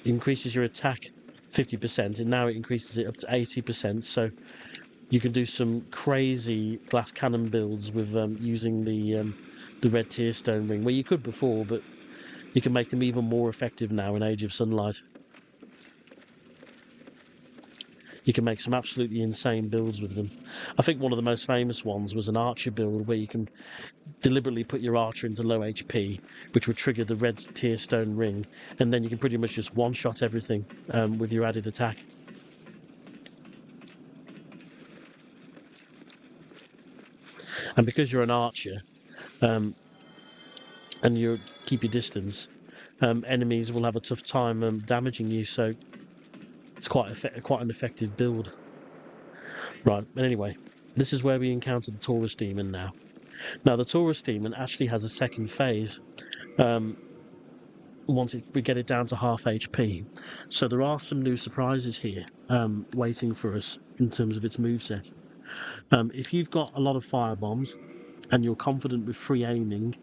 S1: Increases your attack 50%, and now it increases it up to 80%. So you can do some crazy glass cannon builds with using the red Tearstone Ring, where you could before, but you can make them even more effective now in Age of Sunlight. You can make some absolutely insane builds with them. I think one of the most famous ones was an archer build where you can deliberately put your archer into low HP, which would trigger the red Tearstone Ring, and then you can pretty much just one-shot everything with your added attack. And because you're an archer, and you keep your distance, enemies will have a tough time damaging you. So it's quite an effective build. Right, but anyway, this is where we encounter the Taurus Demon now. Now, the Taurus Demon actually has a second phase once we get it down to half HP. So there are some new surprises here waiting for us in terms of its moveset. If you've got a lot of firebombs and you're confident with free aiming,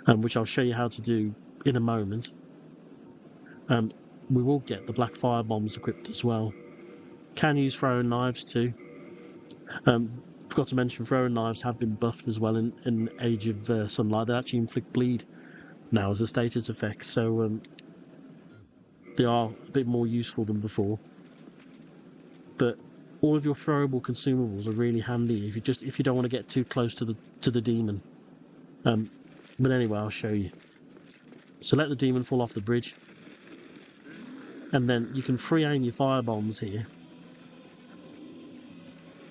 S1: which I'll show you how to do in a moment, we will get the black firebombs equipped as well. Can use throwing knives too. Forgot to mention throwing knives have been buffed as well in Age of Sunlight. They actually inflict bleed now as a status effect, so they are a bit more useful than before. But all of your throwable consumables are really handy if you don't want to get too close to the demon. But anyway, I'll show you. So let the demon fall off the bridge, and then you can free aim your firebombs here.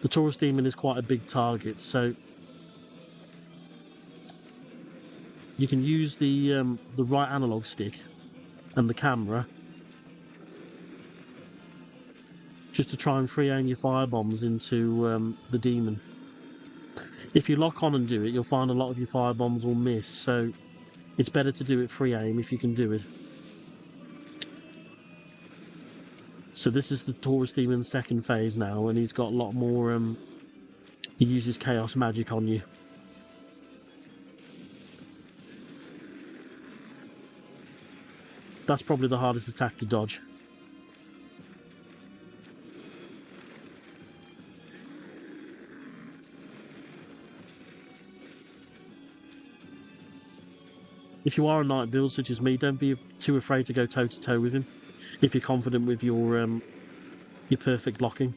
S1: The Taurus demon is quite a big target, so you can use the right analog stick and the camera just to try and free aim your firebombs into the demon. If you lock on and do it, you'll find a lot of your firebombs will miss, so it's better to do it free aim if you can do it. So this is the Taurus Demon's second phase now, and he's got a lot more, he uses chaos magic on you. That's probably the hardest attack to dodge. If you are a knight build such as me, don't be too afraid to go toe to toe with him if you're confident with your perfect blocking.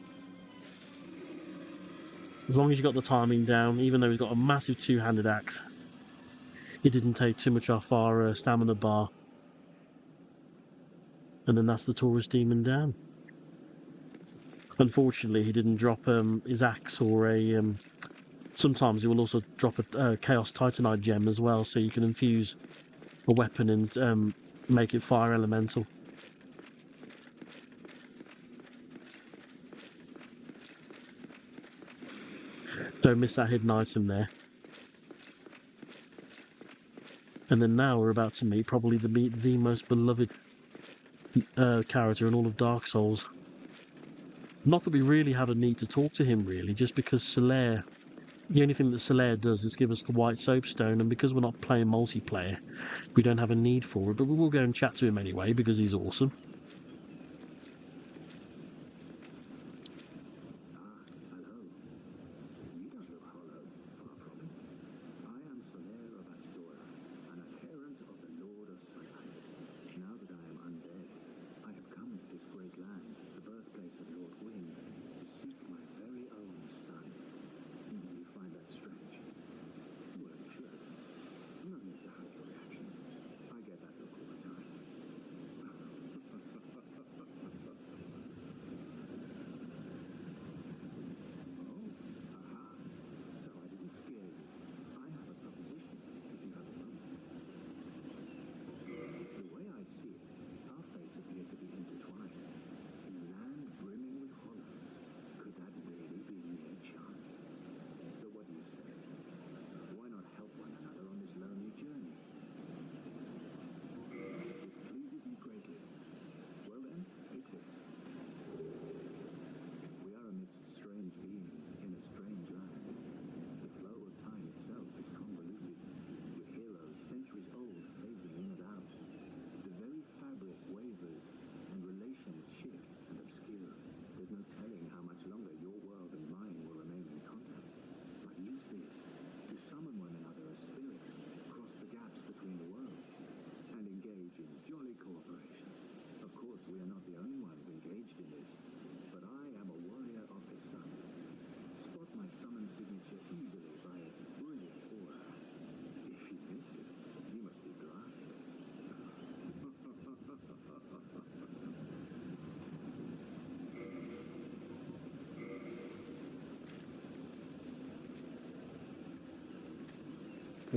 S1: As long as you got the timing down, even though he's got a massive two-handed axe, it didn't take too much off our stamina bar. And then that's the Taurus Demon down. Unfortunately, he didn't drop his axe or a. Sometimes he will also drop a Chaos Titanite gem as well, so you can infuse a weapon and make it fire elemental. Don't miss that hidden item there. And then now we're about to meet probably the most beloved character in all of Dark Souls. Not that we really have a need to talk to him, really, just because Solaire, the only thing that Solaire does is give us the white soapstone, and because we're not playing multiplayer, we don't have a need for it, but we will go and chat to him anyway, because he's awesome.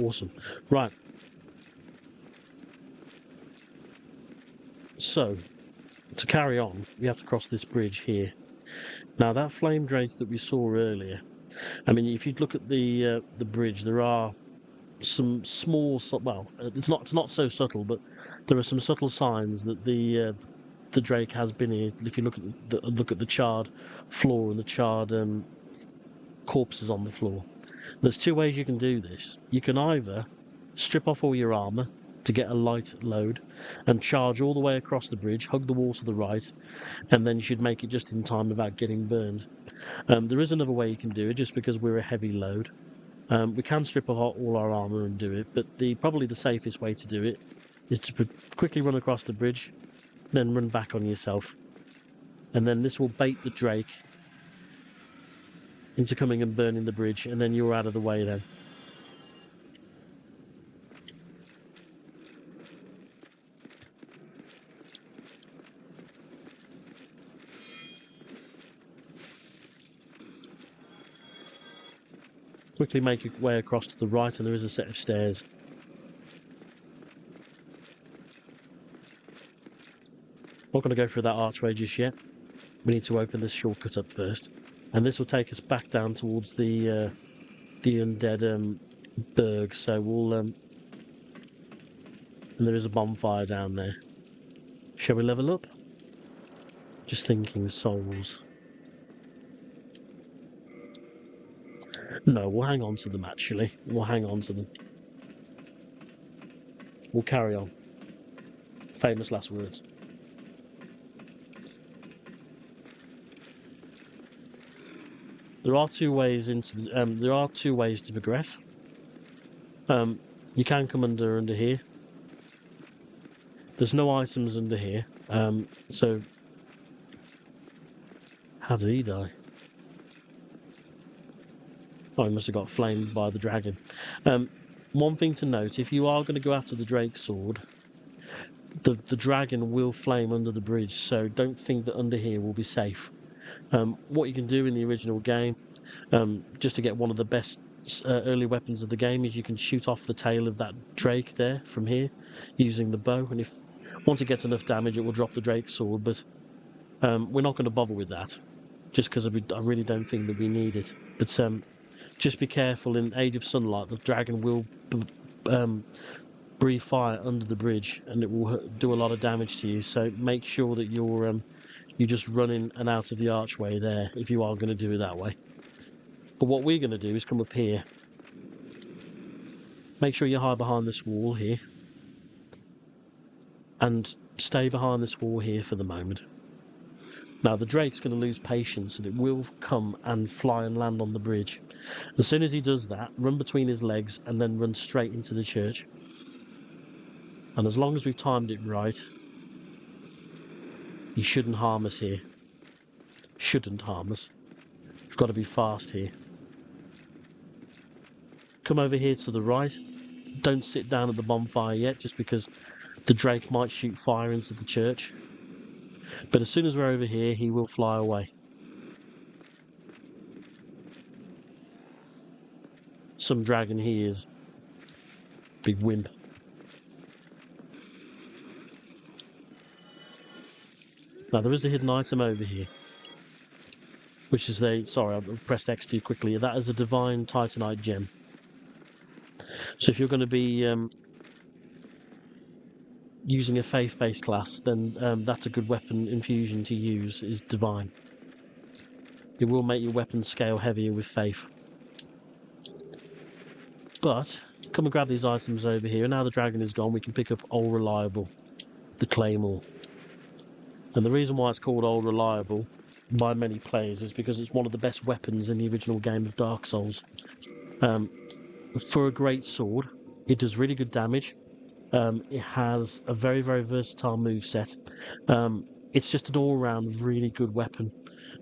S1: awesome. Right. So, to carry on, we have to cross this bridge here. Now, that flame drake that we saw earlier, I mean, if you look at the bridge, there are some small, well, it's not so subtle, but there are some subtle signs that the drake has been here. If you look at the charred floor and the charred corpses on the floor, there's two ways you can do this. You can either strip off all your armor to get a light load and charge all the way across the bridge, hug the wall to the right, and then you should make it just in time without getting burned. There is another way you can do it, just because we're a heavy load. We can strip off all our armor and do it, but probably the safest way to do it is to quickly run across the bridge, then run back on yourself. And then this will bait the drake into coming and burning the bridge, and then you're out of the way then. Quickly make your way across to the right, and there is a set of stairs. Not going to go through that archway just yet. We need to open this shortcut up first, and this will take us back down towards the undead berg. So we'll and there is a bonfire down there. Shall we level up? Just thinking souls. No, we'll hang on to them actually. We'll hang on to them. We'll carry on. Famous last words. There are two ways to progress. You can come under here. There's no items under here. So how did he die? Oh, he must have got flamed by the dragon. One thing to note, if you are going to go after the Drake sword, the dragon will flame under the bridge, so don't think that under here will be safe. What you can do in the original game, just to get one of the best early weapons of the game, is you can shoot off the tail of that Drake there from here using the bow, and once it gets enough damage it will drop the Drake sword, but we're not going to bother with that, just because I really don't think that we need it. But just be careful, in Age of Sunlight the dragon will breathe fire under the bridge and it will do a lot of damage to you, so make sure that you're just running and out of the archway there if you are going to do it that way. But what we're going to do is come up here. Make sure you hide behind this wall here and stay behind this wall here for the moment. Now the Drake's going to lose patience and it will come and fly and land on the bridge. As soon as he does that, run between his legs and then run straight into the church. And as long as we've timed it right, he shouldn't harm us here. Shouldn't harm us. We've got to be fast here. Come over here to the right. Don't sit down at the bonfire yet, just because the Drake might shoot fire into the church. But as soon as we're over here, he will fly away. Some dragon he is. Big wimp. Now there is a hidden item over here, which is sorry, I pressed X too quickly. That is a divine titanite gem. So if you're going to be using a faith-based class, then that's a good weapon infusion to use, is divine. It will make your weapon scale heavier with faith. But come and grab these items over here, and now the dragon is gone, we can pick up Old Reliable, the Claymore. And the reason why it's called Old Reliable by many players is because it's one of the best weapons in the original game of Dark Souls. For a great sword, it does really good damage. It has a very, very versatile moveset. It's just an all-round really good weapon.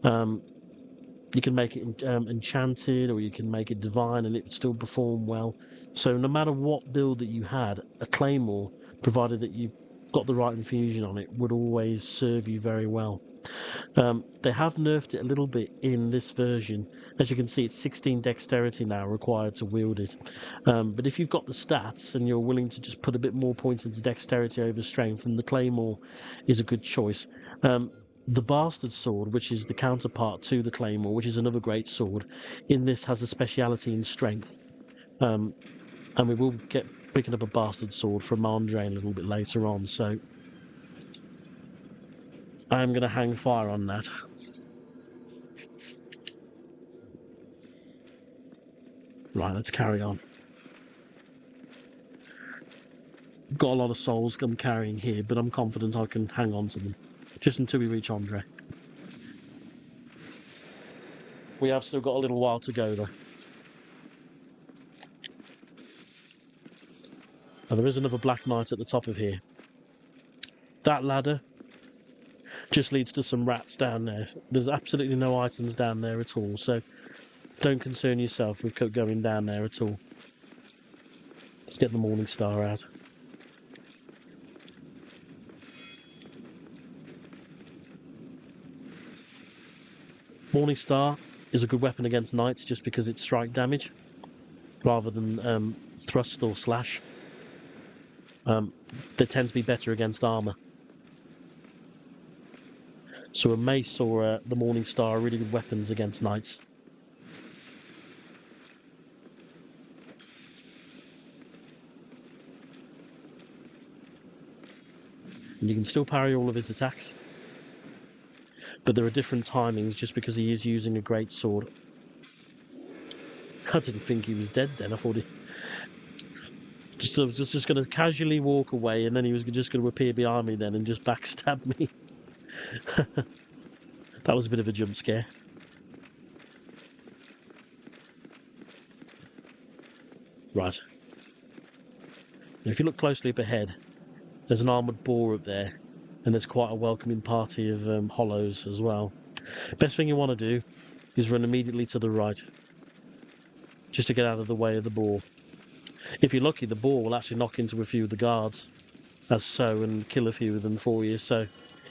S1: You can make it enchanted, or you can make it divine, and it would still perform well. So no matter what build that you had, a Claymore, provided that you got the right infusion on it, would always serve you very well. They have nerfed it a little bit in this version. As you can see, it's 16 dexterity now required to wield it. But if you've got the stats and you're willing to just put a bit more points into dexterity over strength, then the Claymore is a good choice. The Bastard Sword, which is the counterpart to the Claymore, which is another great sword, in this has a speciality in strength. And we will get picking up a Bastard Sword from Andre a little bit later on, so I'm going to hang fire on that. Right, let's carry on. Got a lot of souls I'm carrying here, but I'm confident I can hang on to them. Just until we reach Andre. We have still got a little while to go, though. And there is another Black Knight at the top of here. That ladder just leads to some rats down there. There's absolutely no items down there at all, so don't concern yourself with going down there at all. Let's get the Morning Star out. Morning Star is a good weapon against knights just because it's strike damage rather than thrust or slash. They tend to be better against armour. So a mace or the Morning Star are really good weapons against knights. And you can still parry all of his attacks. But there are different timings just because he is using a great sword. I didn't think he was dead then. I thought I was just going to casually walk away, and then he was just going to appear behind me then and just backstab me. That was a bit of a jump scare. Right. Now, if you look closely up ahead, there's an armoured boar up there, and there's quite a welcoming party of hollows as well. Best thing you want to do is run immediately to the right, just to get out of the way of the boar. If you're lucky, the boar will actually knock into a few of the guards, as so, and kill a few of them for you, so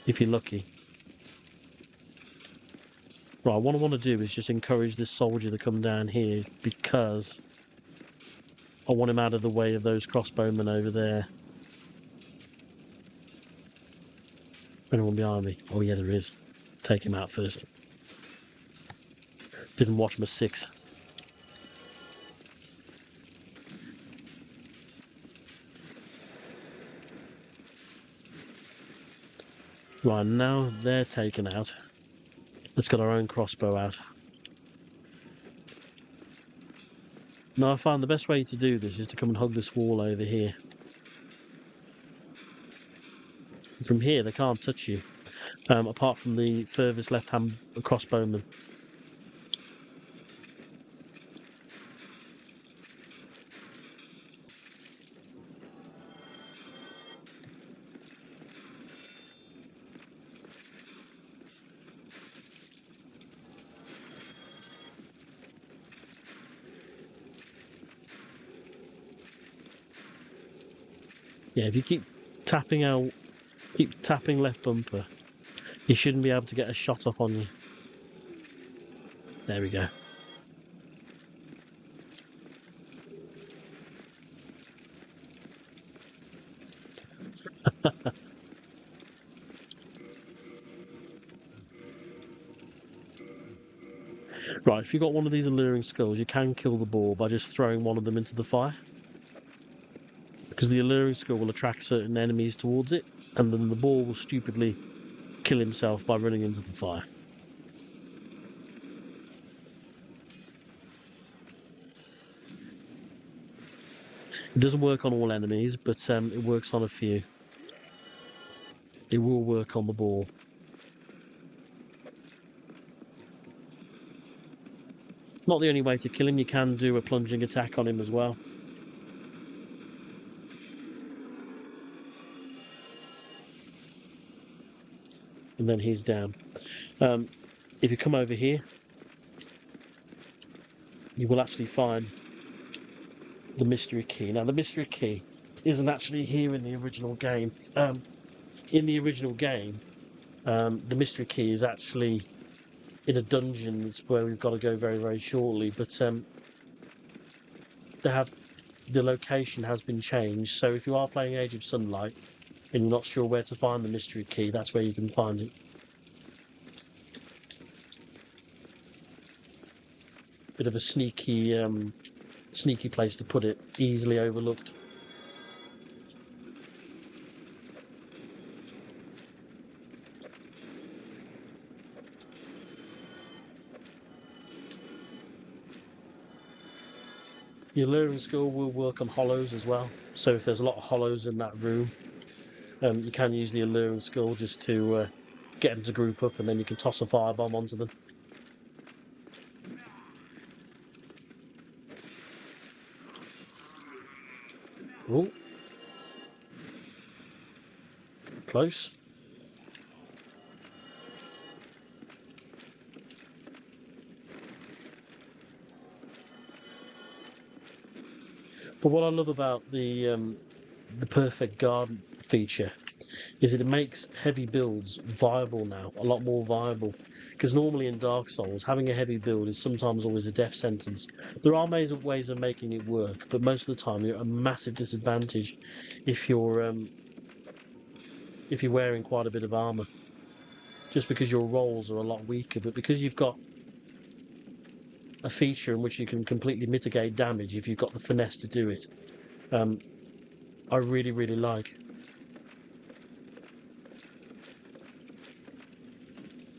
S1: if you're lucky. Right, what I want to do is just encourage this soldier to come down here, because I want him out of the way of those crossbowmen over there. Anyone behind me? Oh yeah, there is. Take him out first. Didn't watch my six. Right, now they're taken out. Let's get our own crossbow out. Now I find the best way to do this is to come and hug this wall over here. From here they can't touch you, apart from the furthest left-hand crossbowman. Yeah, if you keep tapping left bumper, you shouldn't be able to get a shot off on you. There we go. Right, if you've got one of these alluring skulls, you can kill the boar by just throwing one of them into the fire. Because the alluring skull will attract certain enemies towards it, and then the boar will stupidly kill himself by running into the fire. It doesn't work on all enemies, but it works on a few. It will work on the boar. Not the only way to kill him, you can do a plunging attack on him as well. And then he's down. If you come over here, you will actually find the mystery key. Now, the mystery key isn't actually here in the original game. In the original game, the mystery key is actually in a dungeon. It's where we've got to go very, very shortly. But the location has been changed. So if you are playing Age of Sunlight and you're not sure where to find the mystery key, that's where you can find it. Bit of a sneaky place to put it, easily overlooked. The alluring skill will work on hollows as well. So if there's a lot of hollows in that room, you can use the alluring skill just to get them to group up, and then you can toss a firebomb onto them. Oh, close. But what I love about the perfect garden feature is that it makes heavy builds viable now, a lot more viable. Because normally in Dark Souls, having a heavy build is sometimes always a death sentence. There are ways of making it work, but most of the time you're at a massive disadvantage if you're wearing quite a bit of armor. Just because your rolls are a lot weaker, but because you've got a feature in which you can completely mitigate damage if you've got the finesse to do it, I really, really like.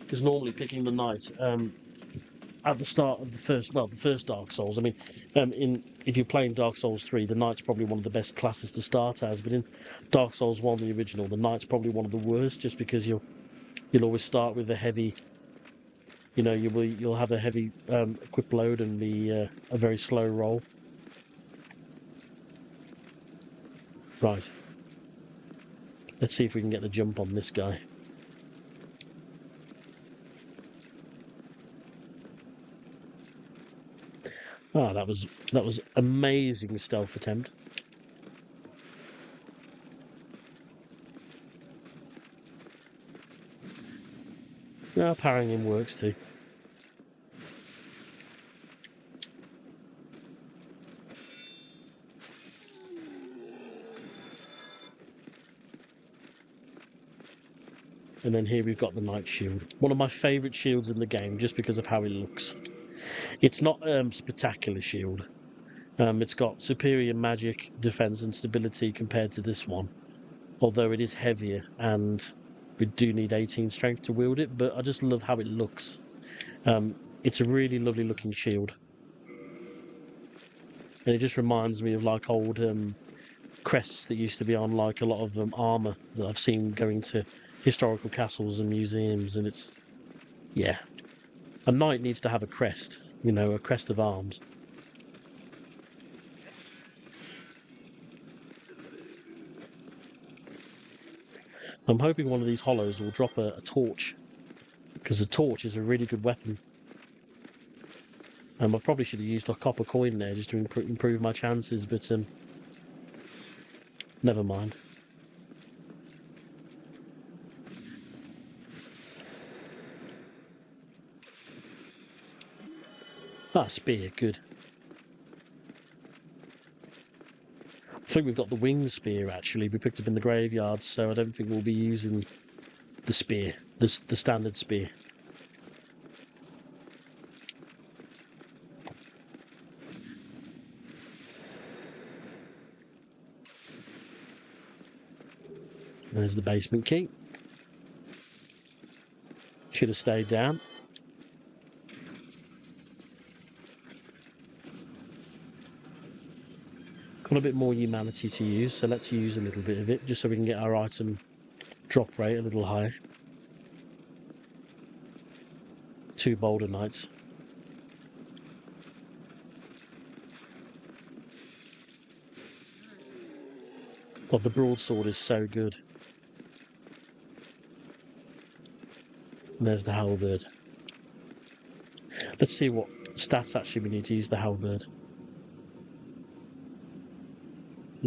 S1: Because normally picking the knight at the start of the first Dark Souls. I mean, if you're playing Dark Souls 3, the knight's probably one of the best classes to start as. But in Dark Souls 1, the original, the knight's probably one of the worst, just because you'll always start with a heavy. You'll have a heavy equip load and be a very slow roll. Right. Let's see if we can get the jump on this guy. Ah, that was amazing stealth attempt. Ah, parrying him works too. And then here we've got the Knight Shield. One of my favourite shields in the game, just because of how it looks. It's not spectacular shield. It's got superior magic, defense, and stability compared to this one. Although it is heavier, and we do need 18 strength to wield it. But I just love how it looks. It's a really lovely looking shield, and it just reminds me of like old crests that used to be on like a lot of armor that I've seen going to historical castles and museums. And a knight needs to have a crest, a crest of arms. I'm hoping one of these hollows will drop a torch, because a torch is a really good weapon. I probably should have used a copper coin there just to improve my chances, but never mind. Ah, spear, good. I think we've got the winged spear, actually. We picked up in the graveyard, so I don't think we'll be using the spear, the standard spear. There's the basement key. Should have stayed down. Got a bit more humanity to use, so let's use a little bit of it, just so we can get our item drop rate a little higher. 2 Boulder Knights. God, the broadsword is so good. And there's the halberd. Let's see what stats actually we need to use the halberd.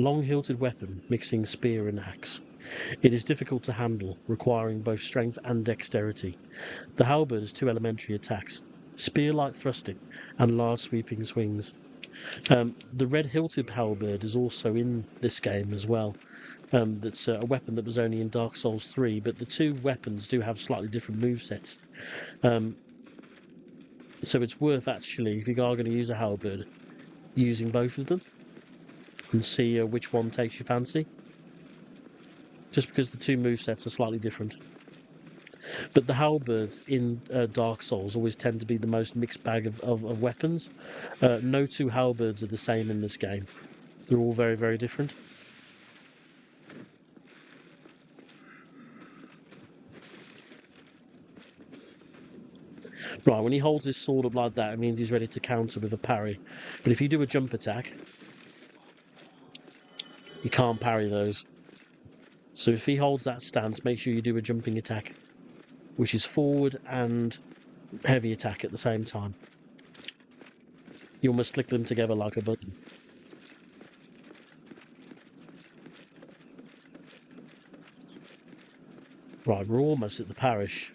S1: long-hilted weapon mixing spear and axe. It is difficult to handle, requiring both strength and dexterity. The halberd has 2 elementary attacks: spear-like thrusting and large sweeping swings. The red-hilted halberd is also in this game as well. That's a weapon that was only in Dark Souls 3, but the 2 weapons do have slightly different movesets. So it's worth actually, if you are going to use a halberd, using both of them and see which one takes your fancy. Just because the 2 movesets are slightly different. But the halberds in Dark Souls always tend to be the most mixed bag of weapons. No 2 halberds are the same in this game. They're all very, very different. Right, when he holds his sword up like that, it means he's ready to counter with a parry. But if you do a jump attack, you can't parry those. So if he holds that stance, make sure you do a jumping attack, which is forward and heavy attack at the same time. You almost click them together like a button. Right, we're almost at the parish.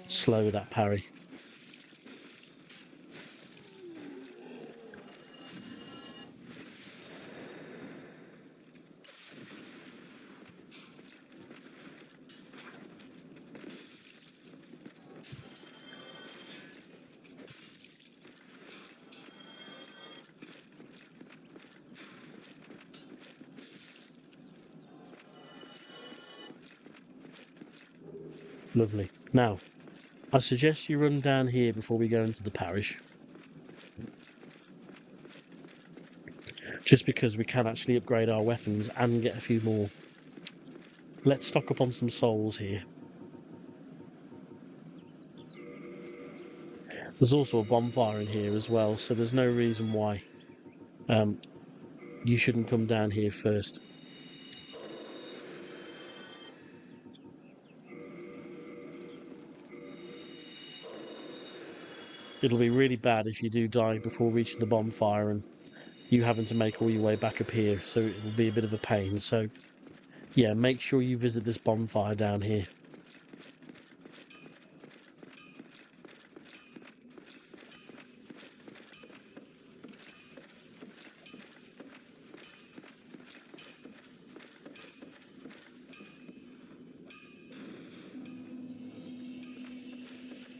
S1: Slow that parry. Lovely. Now, I suggest you run down here before we go into the parish. Just because we can actually upgrade our weapons and get a few more. Let's stock up on some souls here. There's also a bonfire in here as well, so there's no reason why you shouldn't come down here first. It'll be really bad if you do die before reaching the bonfire and you having to make all your way back up here, so it will be a bit of a pain. So, yeah, make sure you visit this bonfire down here.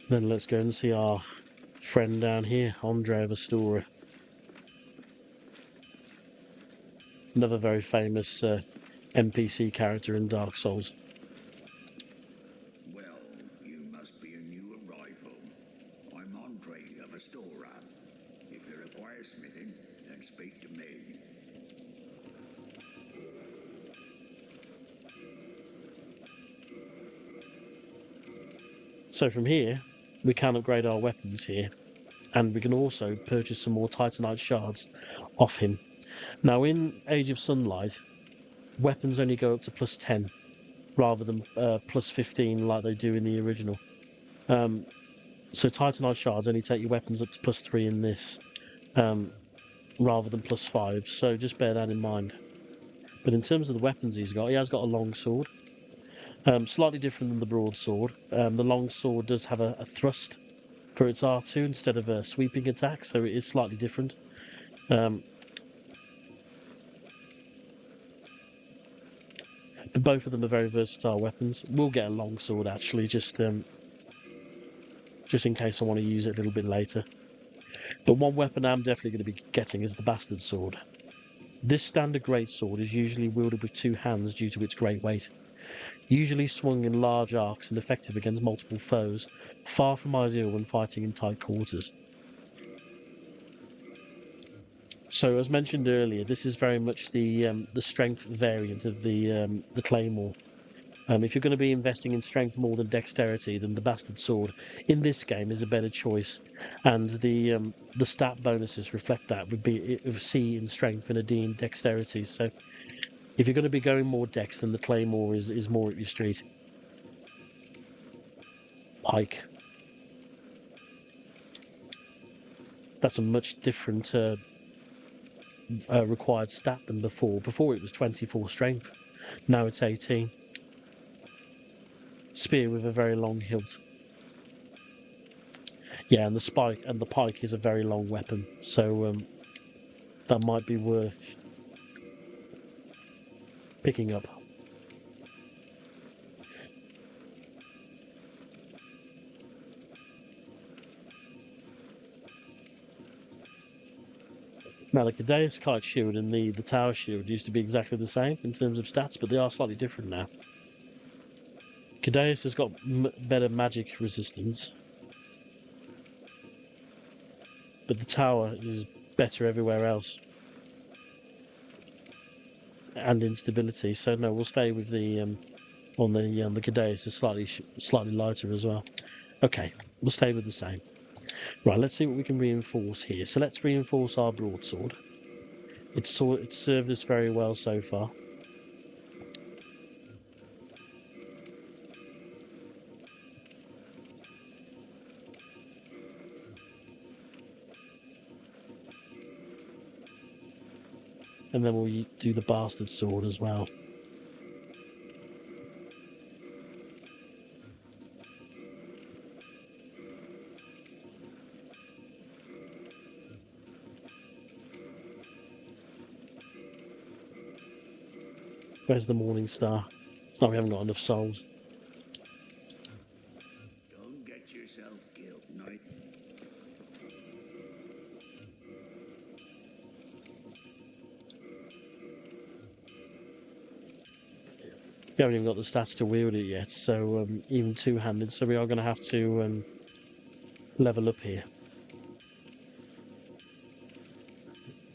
S1: Then let's go and see our friend down here, Andre of Astoria. Another very famous NPC character in Dark Souls.
S4: Well, you must be a new arrival. I'm Andre of Astoria. If you require smithing, then speak to me.
S1: So from here, we can upgrade our weapons here, and we can also purchase some more Titanite shards off him. Now, in Age of Sunlight, weapons only go up to +10 rather than +15 like they do in the original. So Titanite shards only take your weapons up to +3 in this, rather than +5. So just bear that in mind. But in terms of the weapons he has got a long sword. Slightly different than the broadsword. The long sword does have a thrust for its R2 instead of a sweeping attack, so it is slightly different. But both of them are very versatile weapons. We'll get a long sword actually, just in case I want to use it a little bit later. But one weapon I'm definitely going to be getting is the bastard sword. This standard greatsword is usually wielded with 2 hands due to its great weight. Usually swung in large arcs and effective against multiple foes, far from ideal when fighting in tight quarters. So, as mentioned earlier, this is very much the strength variant of the claymore. If you're going to be investing in strength more than dexterity, then the bastard sword in this game is a better choice, and the stat bonuses reflect that. Would be a C in strength and a D in dexterity. So, if you're going to be going more dex, then the claymore is more up your street. Pike. That's a much different required stat than before. Before it was 24 strength, now it's 18. Spear with a very long hilt. Yeah, and the spike and the pike is a very long weapon, so that might be worth picking up. Now the Cadeus Kite Shield and the Tower Shield used to be exactly the same in terms of stats, but they are slightly different now. Cadeus has got better magic resistance, but the Tower is better everywhere else. And instability, so no, we'll stay with the on the Cadeus is slightly lighter as well. Okay, we'll stay with the same. Right, let's see what we can reinforce here. So let's reinforce our broadsword. It's served us very well so far. And then we'll do the bastard sword as well. Where's the Morning Star? Oh, we haven't got enough souls.
S4: Don't get yourself killed, Knight.
S1: We haven't even got the stats to wield it yet, so even two-handed, so we are going to have to level up here.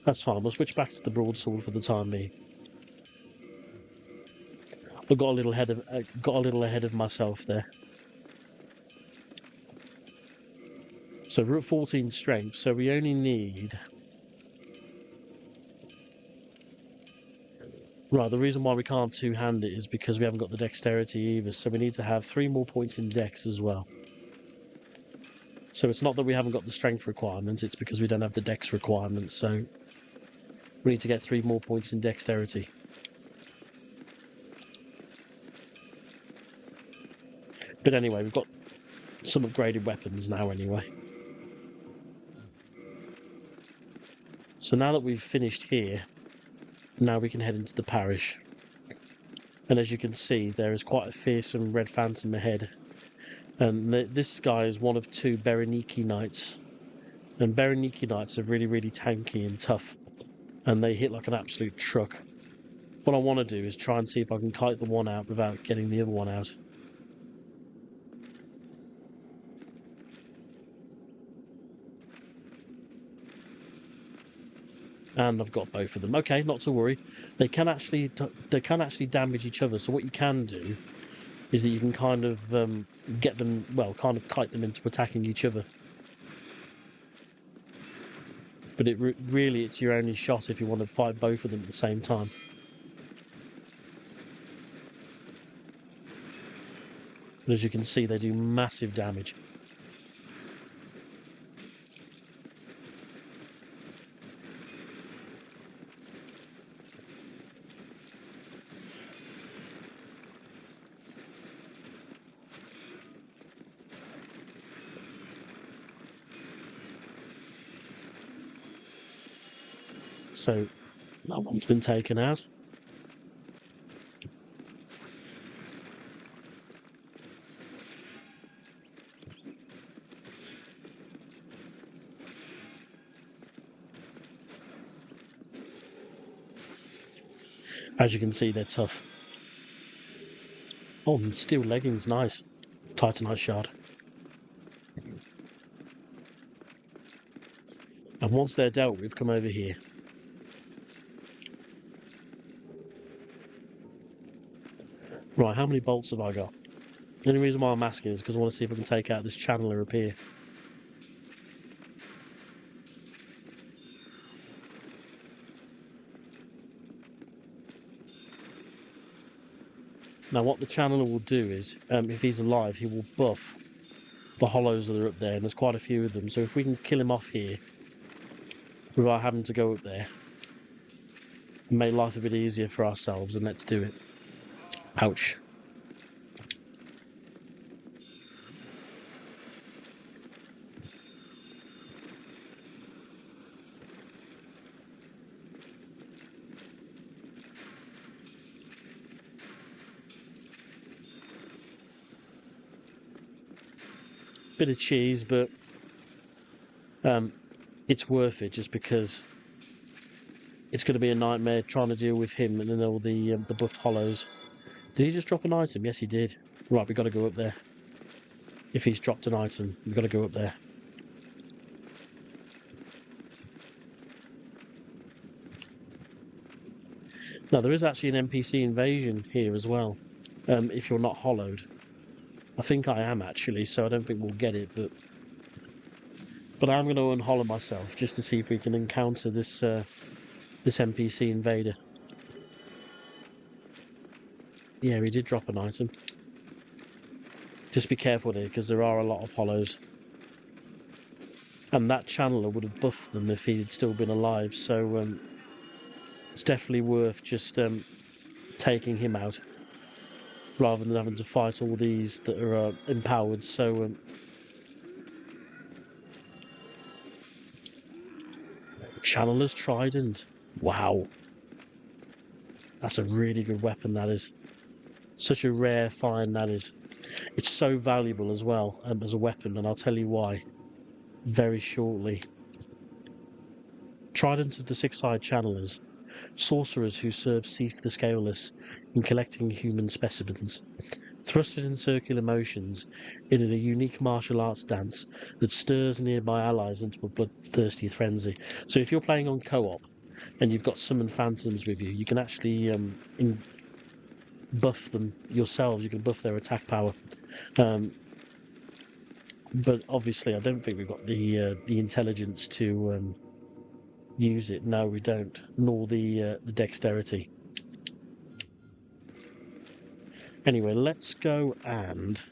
S1: That's fine, we'll switch back to the broadsword for the time being. I got a little ahead of myself there. So we're at 14 strength, so we only need... Right, the reason why we can't two-hand it is because we haven't got the dexterity either, so we need to have 3 more points in dex as well. So it's not that we haven't got the strength requirement, it's because we don't have the dex requirement, so we need to get 3 more points in dexterity. But anyway, we've got some upgraded weapons now anyway. So now that we've finished here, now we can head into the parish. And as you can see, there is quite a fearsome red phantom ahead. And this guy is one of 2 Bereniki Knights. And Bereniki Knights are really, really tanky and tough. And they hit like an absolute truck. What I want to do is try and see if I can kite the one out without getting the other one out. And I've got both of them. Okay, not to worry. They can actually damage each other. So what you can do is that you can kind of get them, well, kind of kite them into attacking each other. But really it's your only shot if you want to fight both of them at the same time. And as you can see, they do massive damage. So that one's been taken out. As you can see, they're tough. Oh, and steel leggings, nice. Titanite shard. And once they're dealt with, come over here. Right, how many bolts have I got? The only reason why I'm asking is because I want to see if I can take out this channeler up here. Now what the channeler will do is, if he's alive, he will buff the hollows that are up there, and there's quite a few of them. So if we can kill him off here, without having to go up there, and make life a bit easier for ourselves, and let's do it. Ouch. Bit of cheese, but it's worth it just because it's going to be a nightmare trying to deal with him and then all the buffed hollows. Did he just drop an item? Yes, he did. Right, we've got to go up there. If he's dropped an item, we've got to go up there. Now, there is actually an NPC invasion here as well, if you're not hollowed. I think I am, actually, so I don't think we'll get it, but I'm going to unhollow myself just to see if we can encounter this this NPC invader. Yeah, he did drop an item. Just be careful there, because there are a lot of hollows. And that channeler would have buffed them if he had still been alive, so it's definitely worth just taking him out, rather than having to fight all these that are empowered, so... Channeler's Trident. Wow. That's a really good weapon, that is. Such a rare find, that is. It's so valuable as well as a weapon, and I'll tell you why very shortly. Trident of the Six-Eyed Channelers. Sorcerers who serve Seath the Scaleless in collecting human specimens. Thrusted in circular motions in a unique martial arts dance that stirs nearby allies into a bloodthirsty frenzy. So if you're playing on co-op and you've got summoned phantoms with you, you can actually buff them yourselves. You can buff their attack power. But obviously, I don't think we've got the intelligence to use it. No, we don't. Nor the dexterity. Anyway, let's go and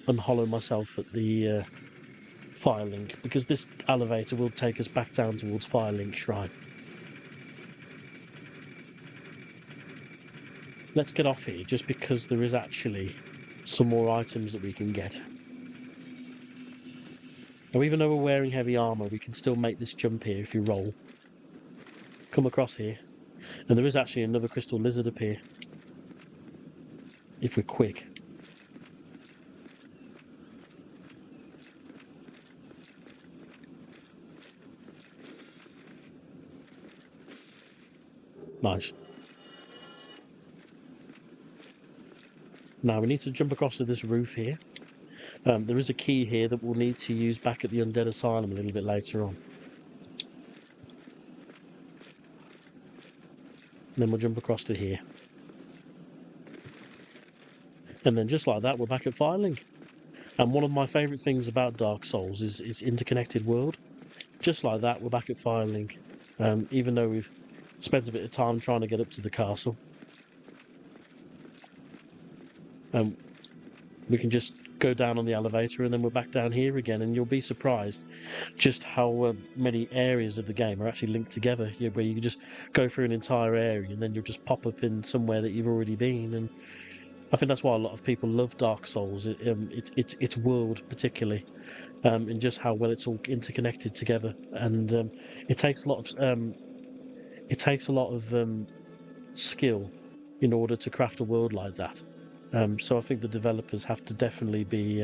S1: unhollow myself at the Firelink, because this elevator will take us back down towards Firelink Shrine. Let's get off here, just because there is actually some more items that we can get. Now, even though we're wearing heavy armour, we can still make this jump here if you roll. Come across here. And there is actually another crystal lizard up here, if we're quick. Nice. Now we need to jump across to this roof here. There is a key here that we'll need to use back at the Undead Asylum a little bit later on. And then we'll jump across to here. And then just like that, we're back at Firelink. And one of my favourite things about Dark Souls is its interconnected world. Just like that, we're back at Firelink. Even though we've spent a bit of time trying to get up to the castle. We can just go down on the elevator and then we're back down here again, and you'll be surprised just how many areas of the game are actually linked together, where you can just go through an entire area and then you'll just pop up in somewhere that you've already been. And I think that's why a lot of people love Dark Souls, its world particularly, and just how well it's all interconnected together. And it takes a lot of skill in order to craft a world like that. So I think the developers have to definitely be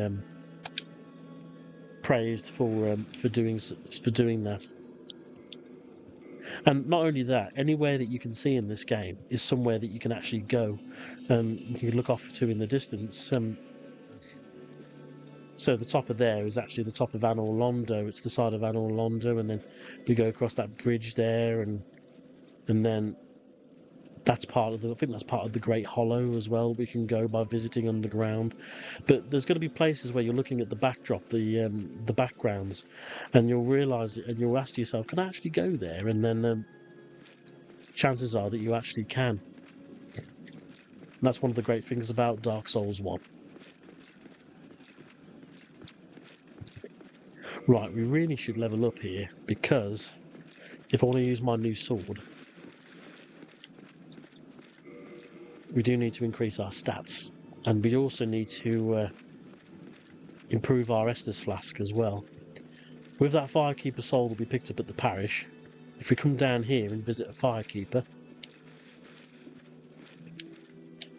S1: praised for doing that. And not only that, anywhere that you can see in this game is somewhere that you can actually go. You can look off to in the distance. So the top of there is actually the top of Anor Londo. It's the side of Anor Londo, and then we go across that bridge there, and then that's part of I think that's part of the Great Hollow as well. We can go by visiting underground, but there's going to be places where you're looking at the backdrop, the backgrounds, and you'll realise it, and you'll ask yourself, "Can I actually go there?" And then chances are that you actually can. And that's one of the great things about Dark Souls 1. Right, we really should level up here, because if I want to use my new sword, we do need to increase our stats, and we also need to improve our Estus Flask as well. With that Firekeeper soul that we picked up at the parish, if we come down here and visit a Firekeeper,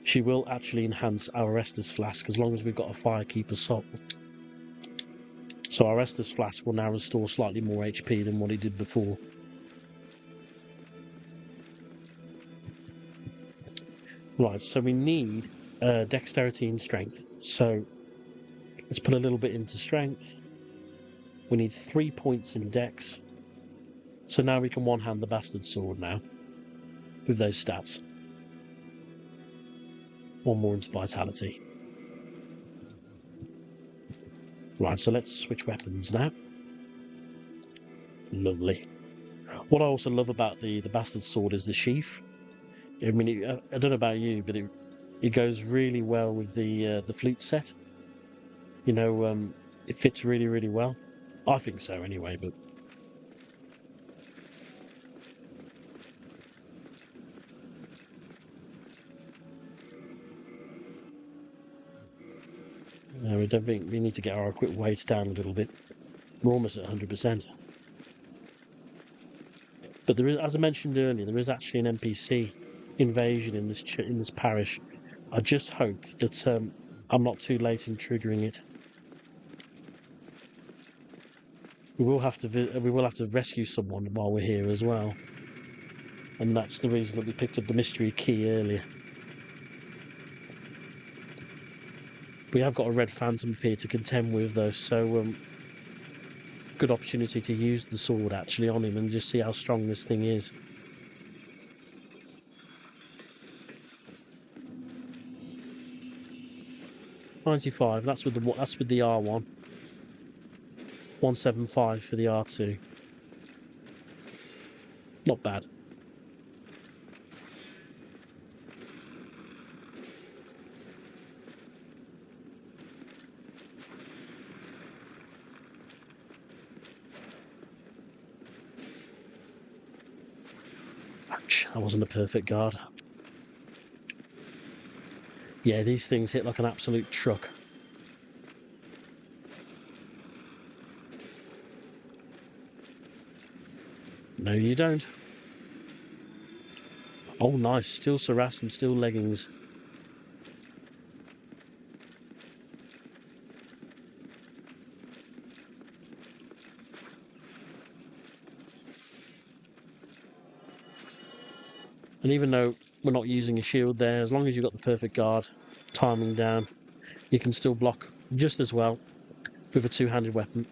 S1: she will actually enhance our Estus Flask as long as we've got a Firekeeper soul. So our Estus Flask will now restore slightly more HP than what it did before. Right, so we need dexterity and strength. So let's put a little bit into strength. We need 3 points in dex. So now we can one-hand the bastard sword now with those stats. 1 more into vitality. Right, so let's switch weapons now. Lovely. What I also love about the bastard sword is the sheath. I mean, I don't know about you, but it goes really well with the flute set. You know, it fits really, really well. I think so anyway, but... we don't think we need to get our equip weights down a little bit. We're almost at 100%. But there is, as I mentioned earlier, there is actually an NPC invasion in this parish. I just hope that I'm not too late in triggering it. We will have to rescue someone while we're here as well, and that's the reason that we picked up the mystery key earlier. We have got a red phantom here to contend with, though, so good opportunity to use the sword actually on him and just see how strong this thing is. $95. That's with the R1. 175 for the R2. Not bad. Ouch, that wasn't a perfect guard. Yeah, these things hit like an absolute truck. No, you don't. Oh, nice. Steel Saras and steel leggings. And even though we're not using a shield there, as long as you've got the perfect guard timing down, you can still block just as well with a two-handed weapon.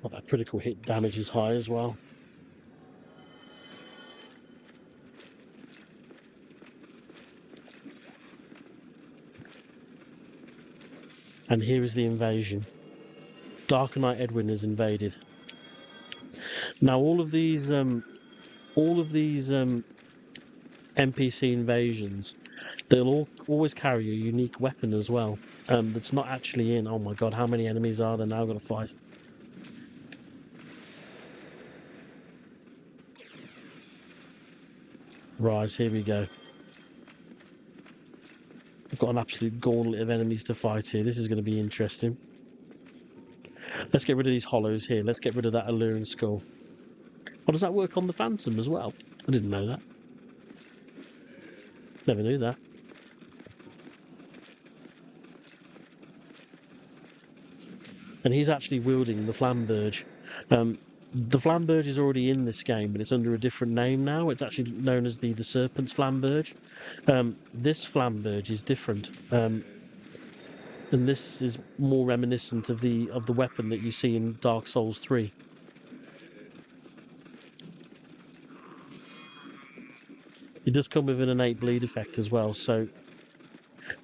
S1: Well, that critical hit damage is high as well. And here is the invasion. Dark Knight Edwin is invaded. Now all of these NPC invasions, they'll always carry a unique weapon as well. That's not actually in. Oh my god, how many enemies are there now going to fight? Right, here we go. We've got an absolute gauntlet of enemies to fight here. This is going to be interesting. Let's get rid of these hollows here. Let's get rid of that alluring skull. Oh, does that work on the Phantom as well? I didn't know that. Never knew that. And he's actually wielding the Flamberge. The Flamberge is already in this game, but it's under a different name now. It's actually known as the Serpent's Flamberge. This Flamberge is different, and this is more reminiscent of the weapon that you see in Dark Souls 3. It does come with an innate bleed effect as well, so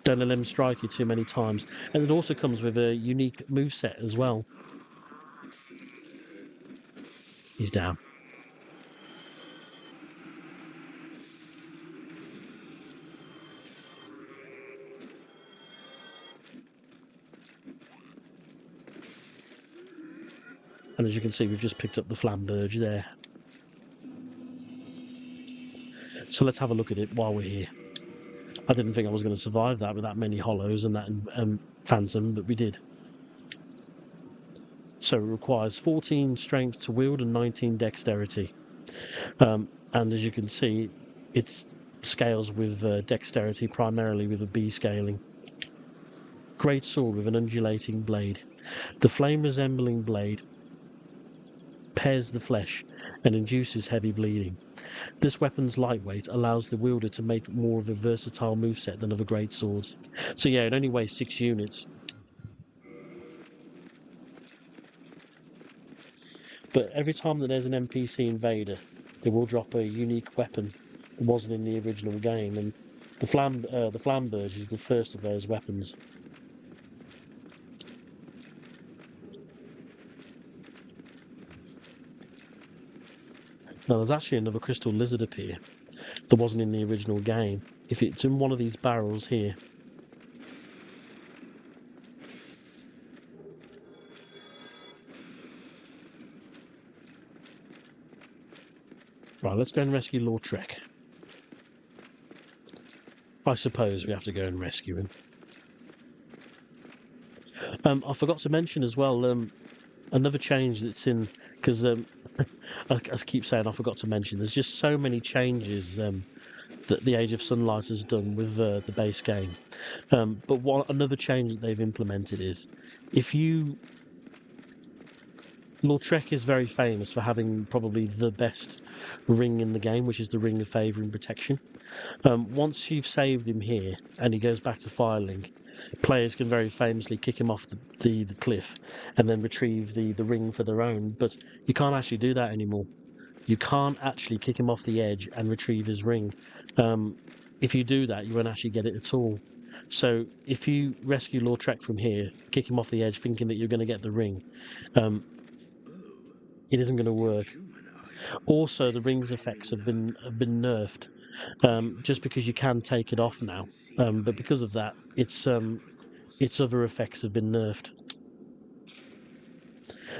S1: don't let him strike you too many times. And it also comes with a unique moveset as well. He's down. And as you can see, we've just picked up the Flamberge there. So let's have a look at it while we're here. I didn't think I was going to survive that with that many hollows and that phantom, but we did. So it requires 14 strength to wield and 19 dexterity. And as you can see, it scales with dexterity primarily with a B scaling. Great sword with an undulating blade. The flame-resembling blade pares the flesh and induces heavy bleeding. This weapon's lightweight allows the wielder to make more of a versatile moveset than other great swords. So yeah, it only weighs 6 units. But every time that there's an NPC invader, they will drop a unique weapon that wasn't in the original game, and the Flamberge is the first of those weapons. Now there's actually another crystal lizard up here that wasn't in the original game. If it's in one of these barrels here. Right, let's go and rescue Lord Trek. I suppose we have to go and rescue him. I forgot to mention as well, another change that's in, because I keep saying I forgot to mention, there's just so many changes that the Age of Sunlight has done with the base game. But another change that they've implemented is, if you... Lautrec is very famous for having probably the best ring in the game, which is the Ring of Favour and Protection. Once you've saved him here and he goes back to Firelink, players can very famously kick him off the cliff and then retrieve the ring for their own, but you can't actually do that anymore. You can't actually kick him off the edge and retrieve his ring. If you do that, you won't actually get it at all. So if you rescue Lautrec from here, kick him off the edge thinking that you're going to get the ring, it isn't going to work. Also, the ring's effects have been nerfed. Just because you can take it off now, but because of that, its other effects have been nerfed.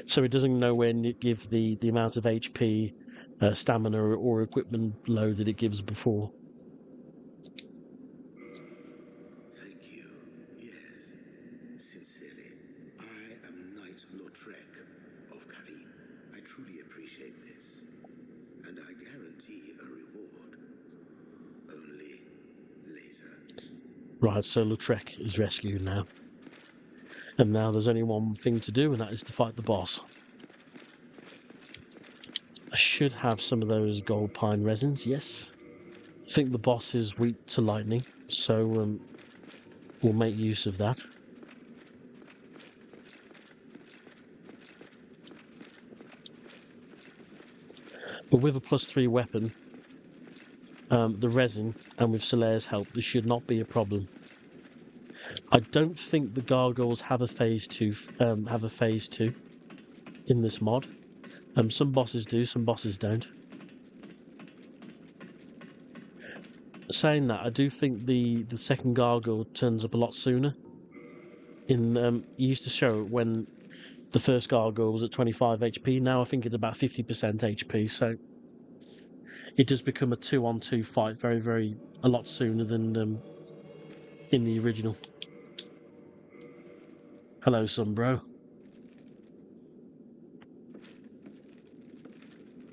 S1: So it doesn't nowhere give the amount of HP, stamina, or equipment load that it gives before.
S2: Thank you. Yes, sincerely. I am Knight Lautrec of Karim. I truly appreciate this, and I guarantee a reward. Only later.
S1: Right, so Lautrec is rescued now. And now there's only one thing to do, and that is to fight the boss. I should have some of those gold pine resins, yes. I think the boss is weak to lightning, so we'll make use of that. But with a +3 weapon, the resin, and with Solaire's help, this should not be a problem. I don't think the gargoyles have a phase 2 in this mod. Some bosses do, some bosses don't. Saying that, I do think the second gargoyle turns up a lot sooner. You used to show it when the first gargoyle was at 25 HP. Now I think it's about 50% HP, so it does become a 2-on-2 fight a lot sooner than in the original. Hello, Sunbro.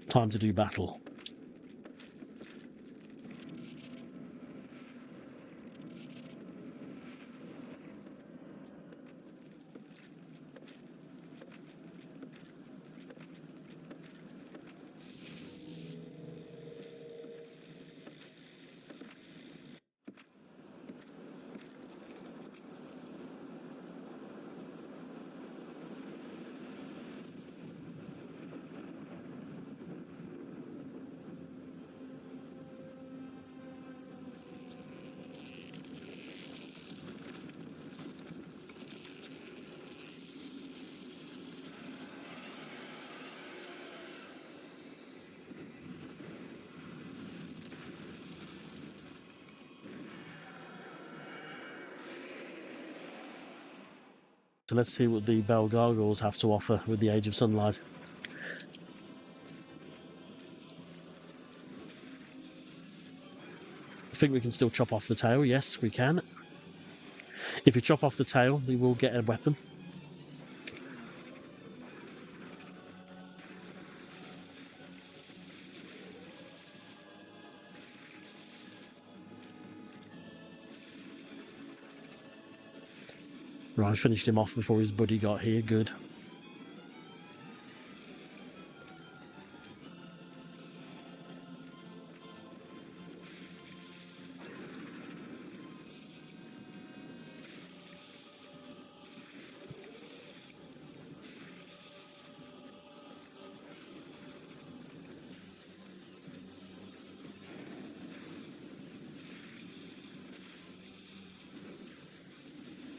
S1: Time to do battle. So let's see what the Bell Gargoyles have to offer with the Age of Sunlight. I think we can still chop off the tail. Yes, we can. If you chop off the tail, we will get a weapon. Right, I finished him off before his buddy got here. Good.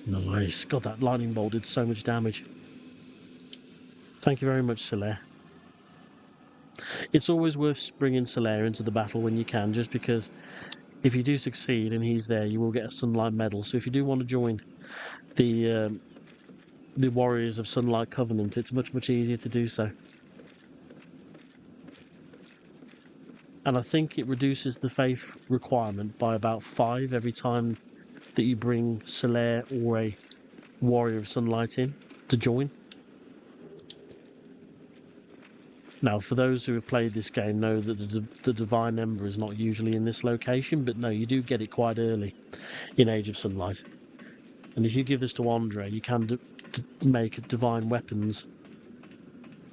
S1: Nice. God, that lightning bolt did so much damage. Thank you very much, Solaire. It's always worth bringing Solaire into the battle when you can, just because if you do succeed and he's there, you will get a Sunlight Medal. So if you do want to join the Warriors of Sunlight Covenant, it's much, much easier to do so. And I think it reduces the faith requirement by about 5 every time that you bring Solaire or a Warrior of Sunlight in to join. Now, for those who have played this game, know that the Divine Ember is not usually in this location, but no, you do get it quite early in Age of Sunlight. And if you give this to Andre, you can make divine weapons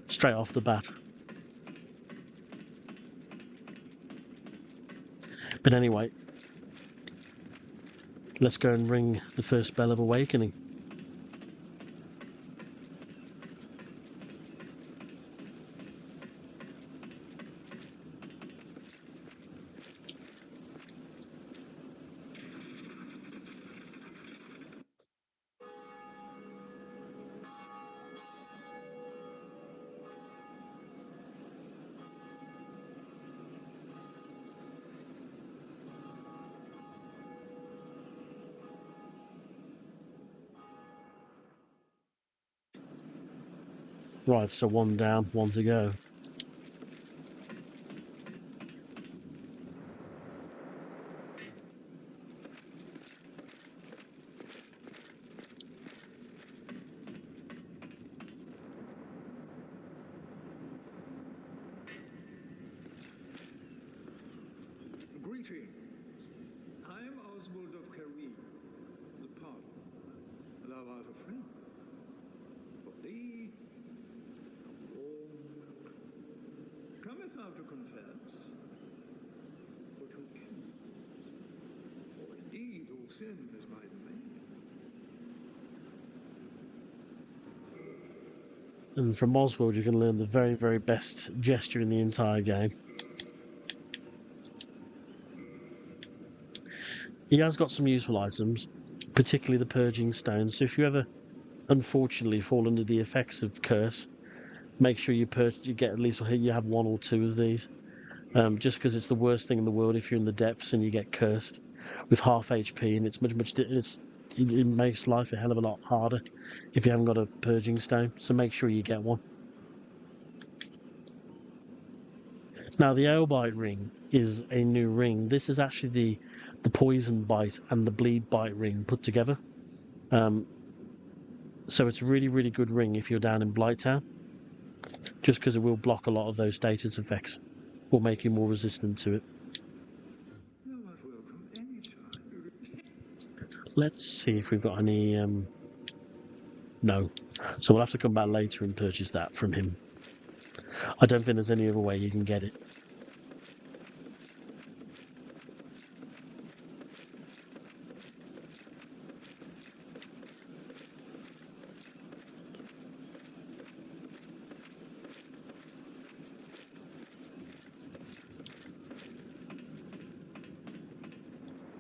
S1: straight off the bat. But anyway, let's go and ring the first bell of awakening. Right, so 1 down, 1 to go.
S2: Greetings. I am Oswald of Kerry, the pardon. Thou art a friend. For thee, a warm welcome. Cometh thou to confess? Or to accuse? For indeed all sin is my domain.
S1: And from Oswald, you can learn the very, very best gesture in the entire game. He has got some useful items, particularly the Purging Stone. So if you ever, unfortunately, fall under the effects of curse, make sure you get at least you have 1 or 2 of these. Just because it's the worst thing in the world if you're in the depths and you get cursed with half HP, and it's it makes life a hell of a lot harder if you haven't got a Purging Stone. So make sure you get one. Now, the Ale-Bite ring is a new ring. This is actually the Poison Bite and the Bleed Bite ring put together. So it's a really, really good ring if you're down in Blighttown, just because it will block a lot of those status effects, or make you more resistant to it.
S2: Thou art welcome anytime.
S1: Let's see if we've got any... No. So we'll have to come back later and purchase that from him. I don't think there's any other way you can get it.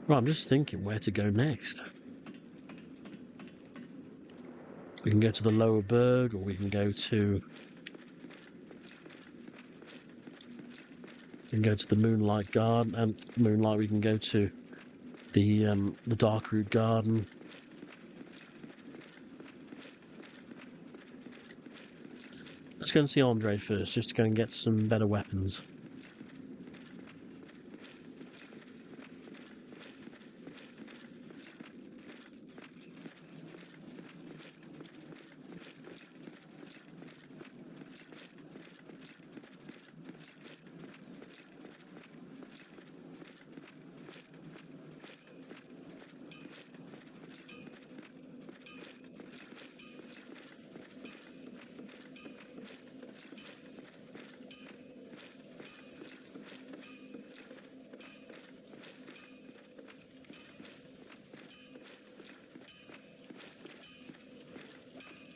S1: Right, I'm just thinking where to go next. We can go to the Lower Berg, or we can go to... We can go to the Moonlight Garden, and Moonlight. We can go to the Darkroot Garden. Let's go and see Andre first, just to go and get some better weapons.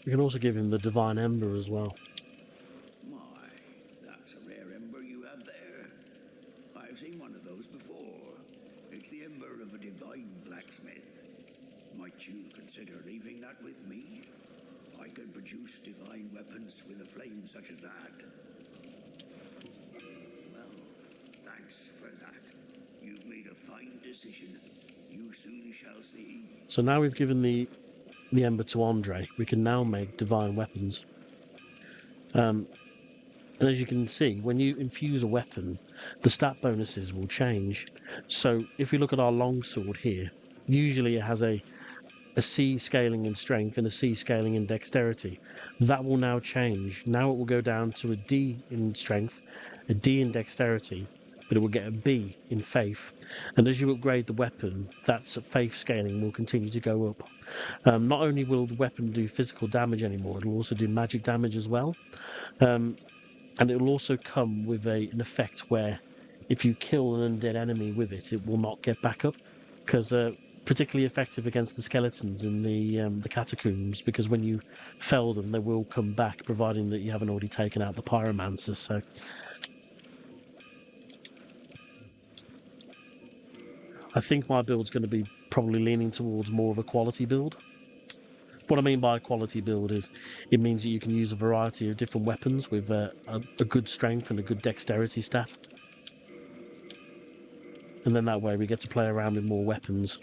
S1: We can also give him the Divine Ember as well.
S4: My, that's a rare ember you have there. I've seen one of those before. It's the ember of a divine blacksmith. Might you consider leaving that with me? I could produce divine weapons with a flame such as that. Well, thanks for that. You've made a fine decision. You soon shall see.
S1: So now we've given the Ember to Andre, we can now make divine weapons. And as you can see, when you infuse a weapon, the stat bonuses will change. So if we look at our longsword here, usually it has a C scaling in strength and a C scaling in dexterity. That will now change. Now it will go down to a D in strength, a D in dexterity, but it will get a B in faith. And as you upgrade the weapon, that's faith scaling will continue to go up. Not only will the weapon do physical damage anymore, it'll also do magic damage as well. And it will also come with an effect where if you kill an undead enemy with it, it will not get back up. Because particularly effective against the skeletons in the catacombs, because when you fell them, they will come back, providing that you haven't already taken out the pyromancer. So I think my build's going to be probably leaning towards more of a quality build. What I mean by a quality build is it means that you can use a variety of different weapons with a good strength and a good dexterity stat. And then that way we get to play around with more weapons.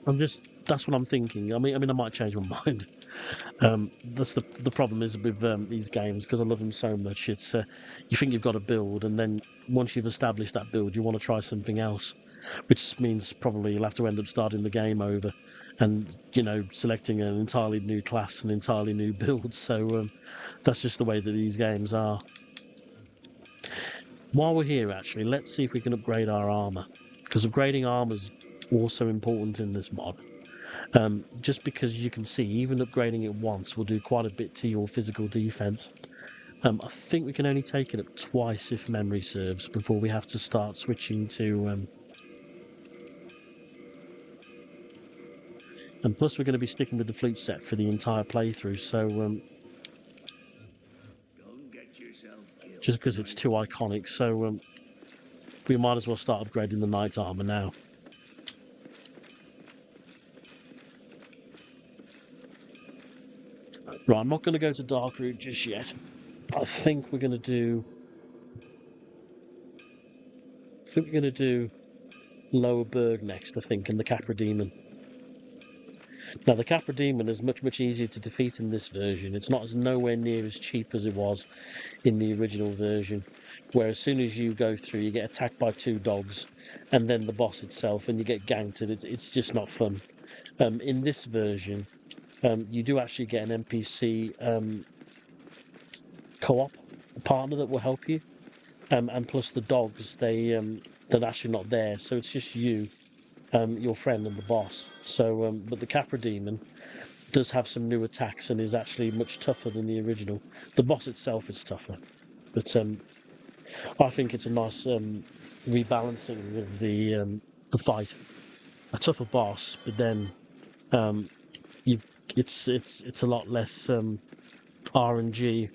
S1: That's what I'm thinking. I mean, I might change my mind. That's the problem is with these games, because I love them so much. It's you think you've got a build, and then once you've established that build, you want to try something else, which means probably you'll have to end up starting the game over, and selecting an entirely new class, an entirely new build. So that's just the way that these games are. While we're here, actually, let's see if we can upgrade our armor, because upgrading armor is also important in this mod. Just because you can see, even upgrading it once will do quite a bit to your physical defense. I think we can only take it up twice, if memory serves, before we have to start switching to... And plus we're going to be sticking with the flute set for the entire playthrough, so...
S4: Don't get yourself killed.
S1: Just because it's too iconic, so we might as well start upgrading the knight armor now. Right, I'm not going to go to Dark Route just yet. I think we're going to do Lower Berg next, I think, and the Capra Demon. Now, the Capra Demon is much easier to defeat in this version. It's nowhere near as cheap as it was in the original version, where as soon as you go through, you get attacked by 2 dogs, and then the boss itself, and you get ganked, and it's just not fun. In this version, you do actually get an NPC co-op partner that will help you, and plus the dogs, they're actually not there, so it's just you, your friend, and the boss. So, but the Capra Demon does have some new attacks and is actually much tougher than the original. The boss itself is tougher, but I think it's a nice rebalancing of the fight. A tougher boss, but then it's a lot less RNG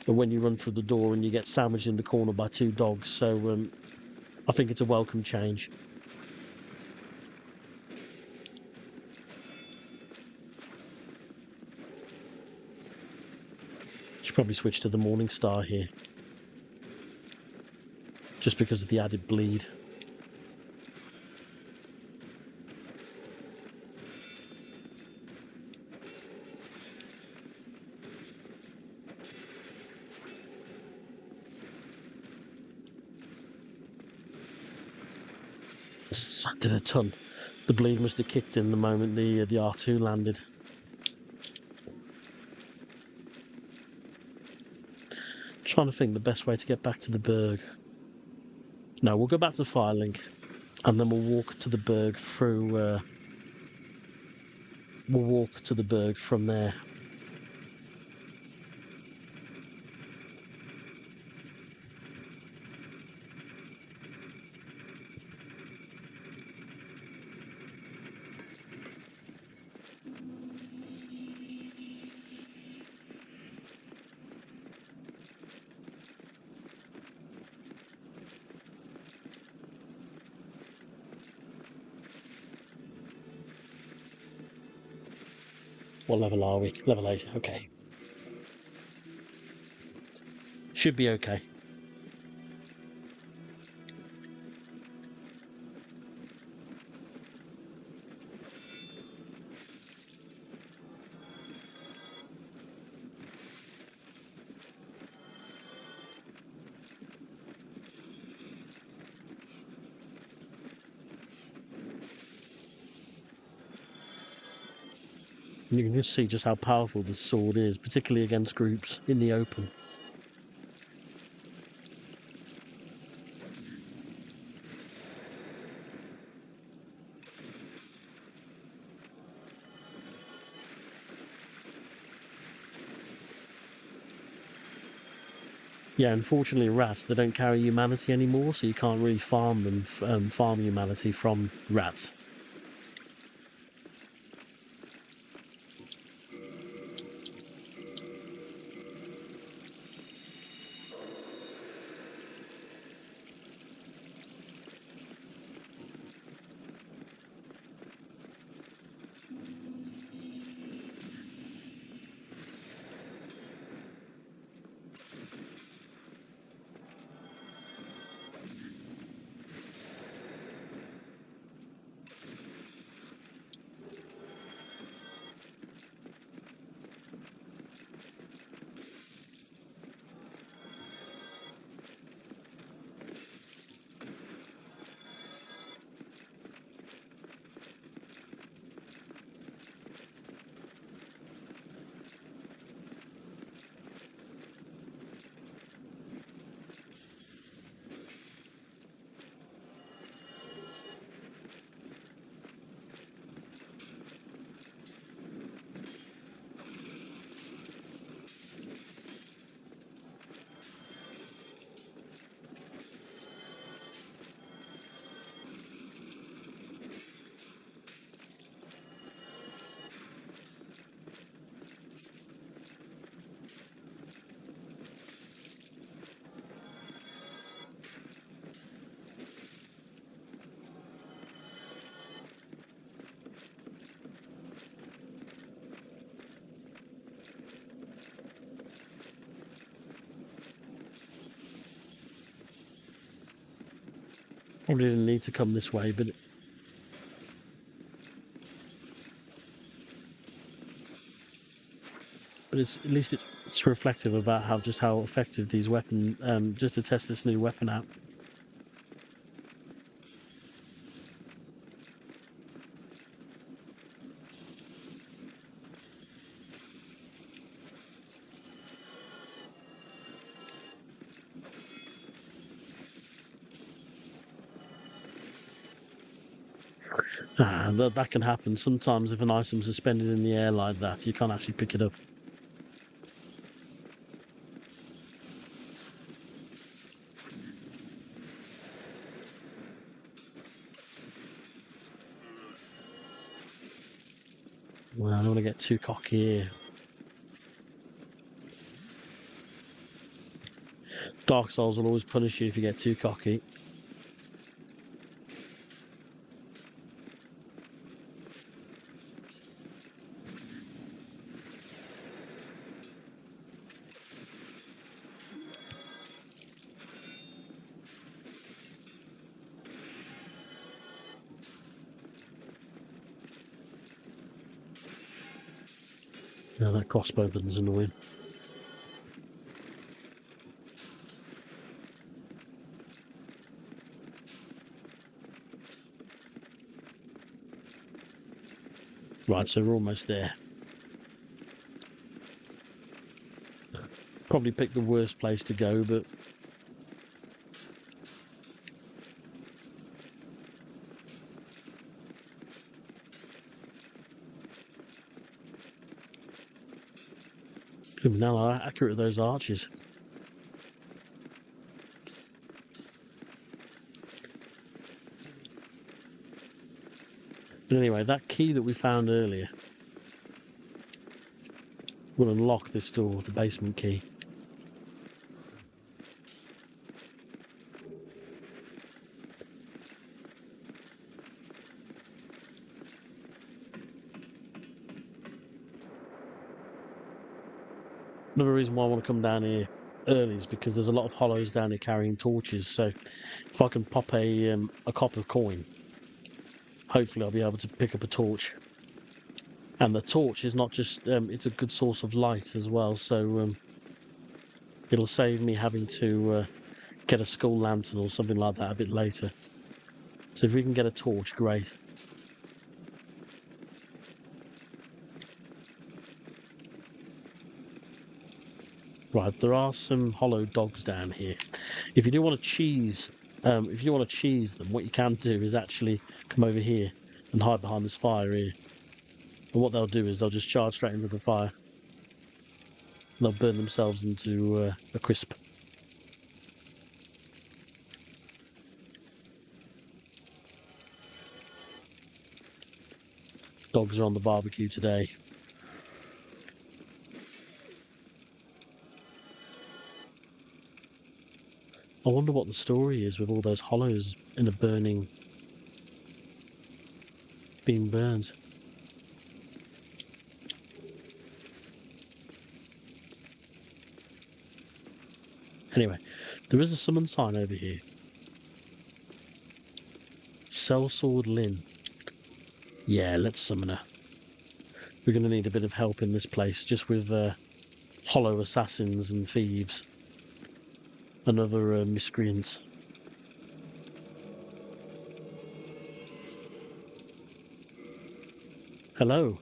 S1: when you run through the door and you get sandwiched in the corner by 2 dogs. So I think it's a welcome change. Should probably switch to the Morning Star here, just because of the added bleed. Did a ton. The bleed must have kicked in the moment the R2 landed. Trying to think the best way to get back to the Berg. No, we'll go back to Firelink, and then we'll walk to the Berg through. We'll walk to the Berg from there. What level are we? Level 8. Okay. Should be okay. You can just see just how powerful this sword is, particularly against groups in the open. Yeah, unfortunately, rats, they don't carry humanity anymore, so you can't really farm them, farm humanity from rats. Probably didn't need to come this way, but it's at least it's reflective about how effective these weapons. Just to test this new weapon out. That can happen sometimes if an item's suspended in the air like that. You can't actually pick it up. Well, I don't want to get too cocky here. Dark Souls will always punish you if you get too cocky. Now that crossbow button's annoying. Right, so we're almost there. Probably picked the worst place to go, but now how accurate are those arches. But anyway, that key that we found earlier will unlock this door, the basement key. Another reason why I want to come down here early is because there's a lot of hollows down here carrying torches. So if I can pop a copper coin, hopefully I'll be able to pick up a torch. And the torch is not just, it's a good source of light as well. So it'll save me having to get a skull lantern or something like that a bit later. So if we can get a torch, great. Right, there are some hollow dogs down here. If you do want to cheese, them, what you can do is actually come over here and hide behind this fire here. And what they'll do is they'll just charge straight into the fire. They'll burn themselves into a crisp. Dogs are on the barbecue today. I wonder what the story is with all those hollows in a burning, being burned. Anyway, there is a summon sign over here. Sellsword Lynn. Yeah, let's summon her. We're going to need a bit of help in this place, just with hollow assassins and thieves and other miscreants. Hello.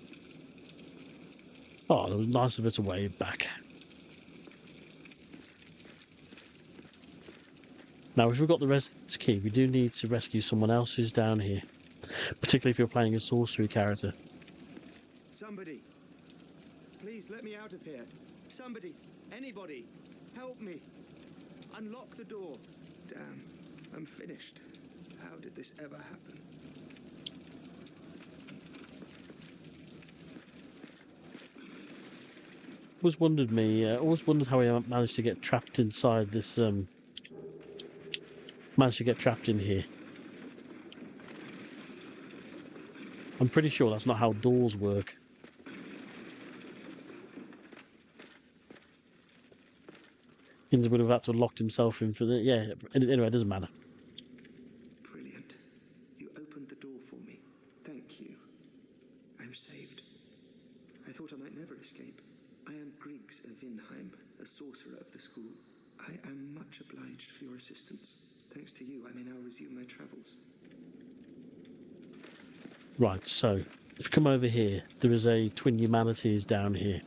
S1: Oh, it was nice of her to wave back. Now, if we've got the residence key, we do need to rescue someone else who's down here, particularly if you're playing a sorcery character.
S2: Somebody, please let me out of here. Somebody, anybody, help me. Unlock the door. Damn, I'm finished. How did this ever happen?
S1: Always wondered how he managed to get trapped inside this. Managed to get trapped in here. I'm pretty sure that's not how doors work. He would have had to have locked himself in for the. Yeah. Anyway, it doesn't matter.
S2: Brilliant. You opened the door for me. Thank you. I'm saved. I thought I might never escape. I am Griggs of Vinheim, a sorcerer of the school. I am much obliged for your assistance. Thanks to you, I may now resume my travels.
S1: Right, so if you come over here, there is a Twin Humanities down here,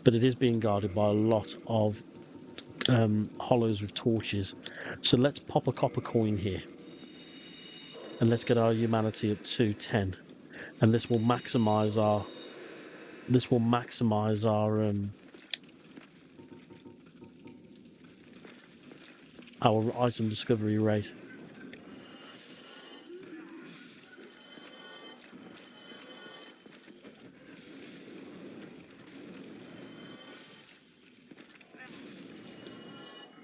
S1: but it is being guarded by a lot of hollows with torches. So let's pop a copper coin here, and let's get our humanity up to 10, and this will maximize our our item discovery rate.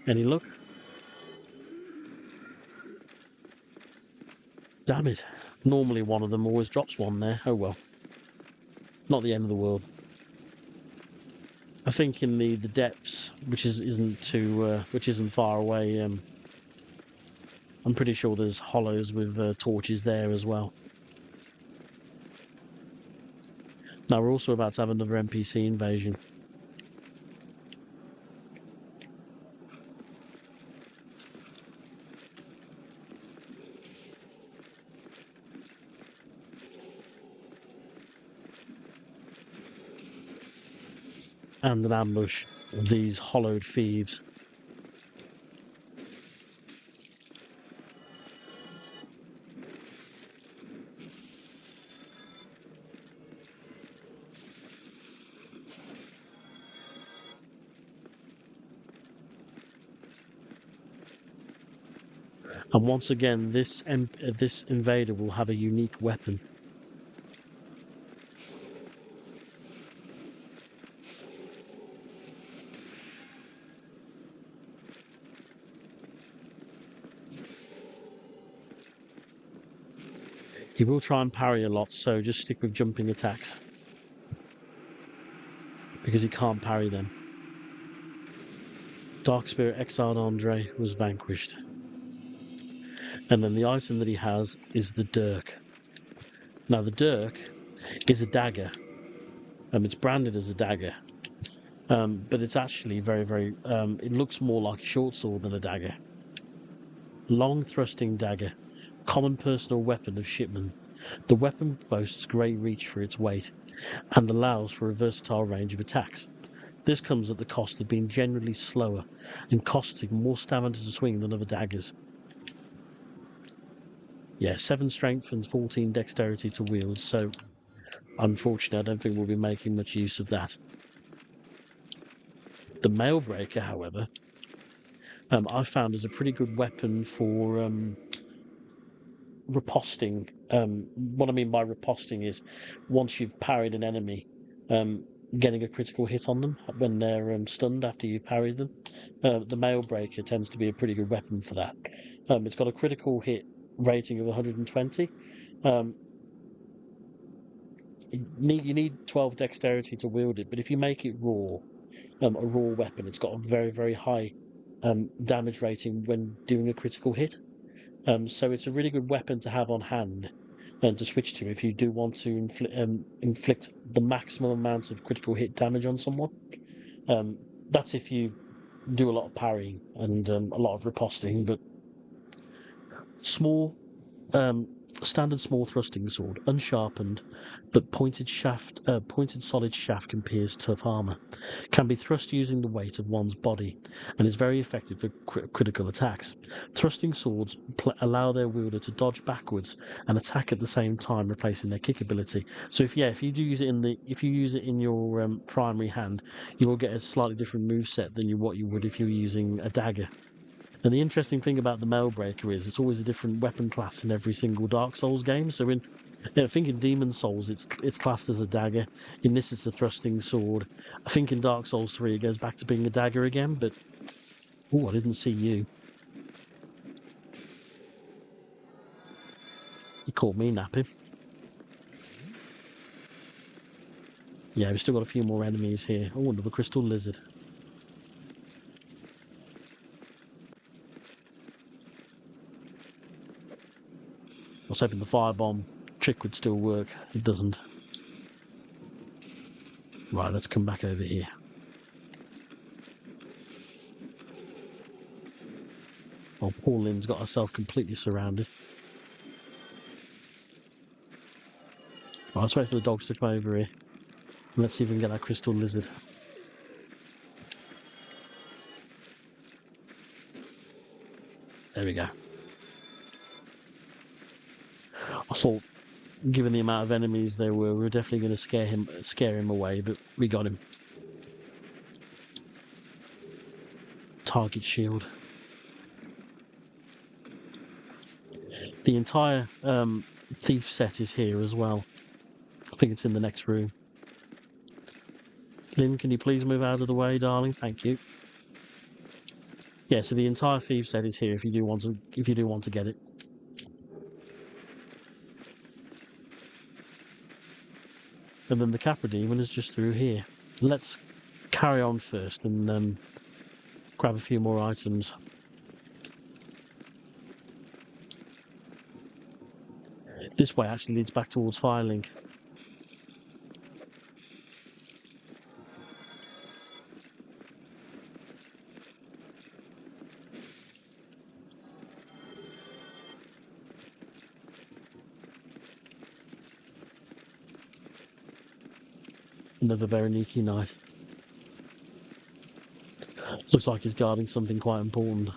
S1: Any luck? Damn it. Normally one of them always drops one there. Oh well. Not the end of the world. I think in the depths, which isn't far away, I'm pretty sure there's hollows with torches there as well. Now we're also about to have another NPC invasion. and an ambush of these hollowed thieves. And once again, this invader will have a unique weapon. He will try and parry a lot, so just stick with jumping attacks, because he can't parry them. Dark Spirit exiled Andre was vanquished. And then the item that he has is the Dirk. Now the Dirk is a dagger. It's branded as a dagger. But it's actually very, it looks more like a short sword than a dagger. Long thrusting dagger. Common personal weapon of shipmen. The weapon boasts great reach for its weight and allows for a versatile range of attacks. This comes at the cost of being generally slower and costing more stamina to swing than other daggers. Yeah, 7 strength and 14 dexterity to wield, so unfortunately I don't think we'll be making much use of that. The Mailbreaker, however, I found is a pretty good weapon for riposting. What I mean by riposting is once you've parried an enemy, getting a critical hit on them when they're stunned after you've parried them. The Mailbreaker tends to be a pretty good weapon for that. It's got a critical hit rating of 120. You need 12 dexterity to wield it, but if you make it raw, a raw weapon, it's got a very high damage rating when doing a critical hit. So it's a really good weapon to have on hand and to switch to if you do want to inflict the maximum amount of critical hit damage on someone. That's if you do a lot of parrying and a lot of riposting, but small, standard small thrusting sword, unsharpened, but pointed solid shaft can pierce tough armor. Can be thrust using the weight of one's body, and is very effective for critical attacks. Thrusting swords allow their wielder to dodge backwards and attack at the same time, replacing their kick ability. So if you use it in your primary hand, you will get a slightly different moveset than what you would if you were using a dagger. And the interesting thing about the Mailbreaker is it's always a different weapon class in every single Dark Souls game. So I think in Demon Souls it's classed as a dagger. In this it's a thrusting sword. I think in Dark Souls 3 it goes back to being a dagger again, but I didn't see you. You caught me napping. Yeah, we've still got a few more enemies here. Oh, another crystal lizard. I was hoping the firebomb trick would still work. It doesn't. Right, let's come back over here. Oh, poor Lynn's got herself completely surrounded. Right, let's wait for the dogs to come over here. And let's see if we can get that crystal lizard. There we go. I thought, given the amount of enemies there were, we were definitely going to scare him away, but we got him. Target shield. The entire thief set is here as well. I think it's in the next room. Lynn, can you please move out of the way, darling? Thank you. Yeah, so the entire thief set is here if you do want to get it. And then the Capra demon is just through here. Let's carry on first and grab a few more items. This way actually leads back towards Firelink. Another Bereniki knight. Looks like he's guarding something quite important.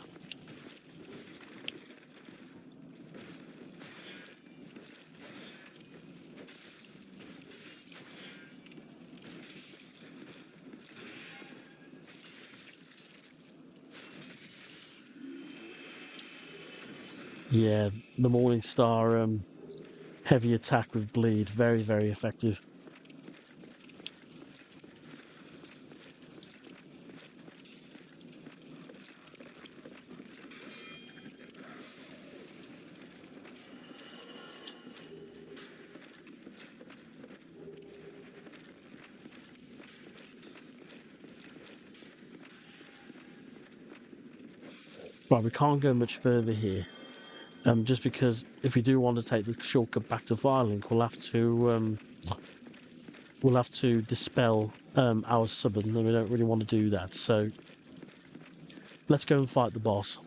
S1: Yeah, the Morning Star heavy attack with bleed, very, very effective. Right, we can't go much further here. Just because if we do want to take the shortcut back to Firelink, we'll have to dispel our summon, and we don't really want to do that. So let's go and fight the boss.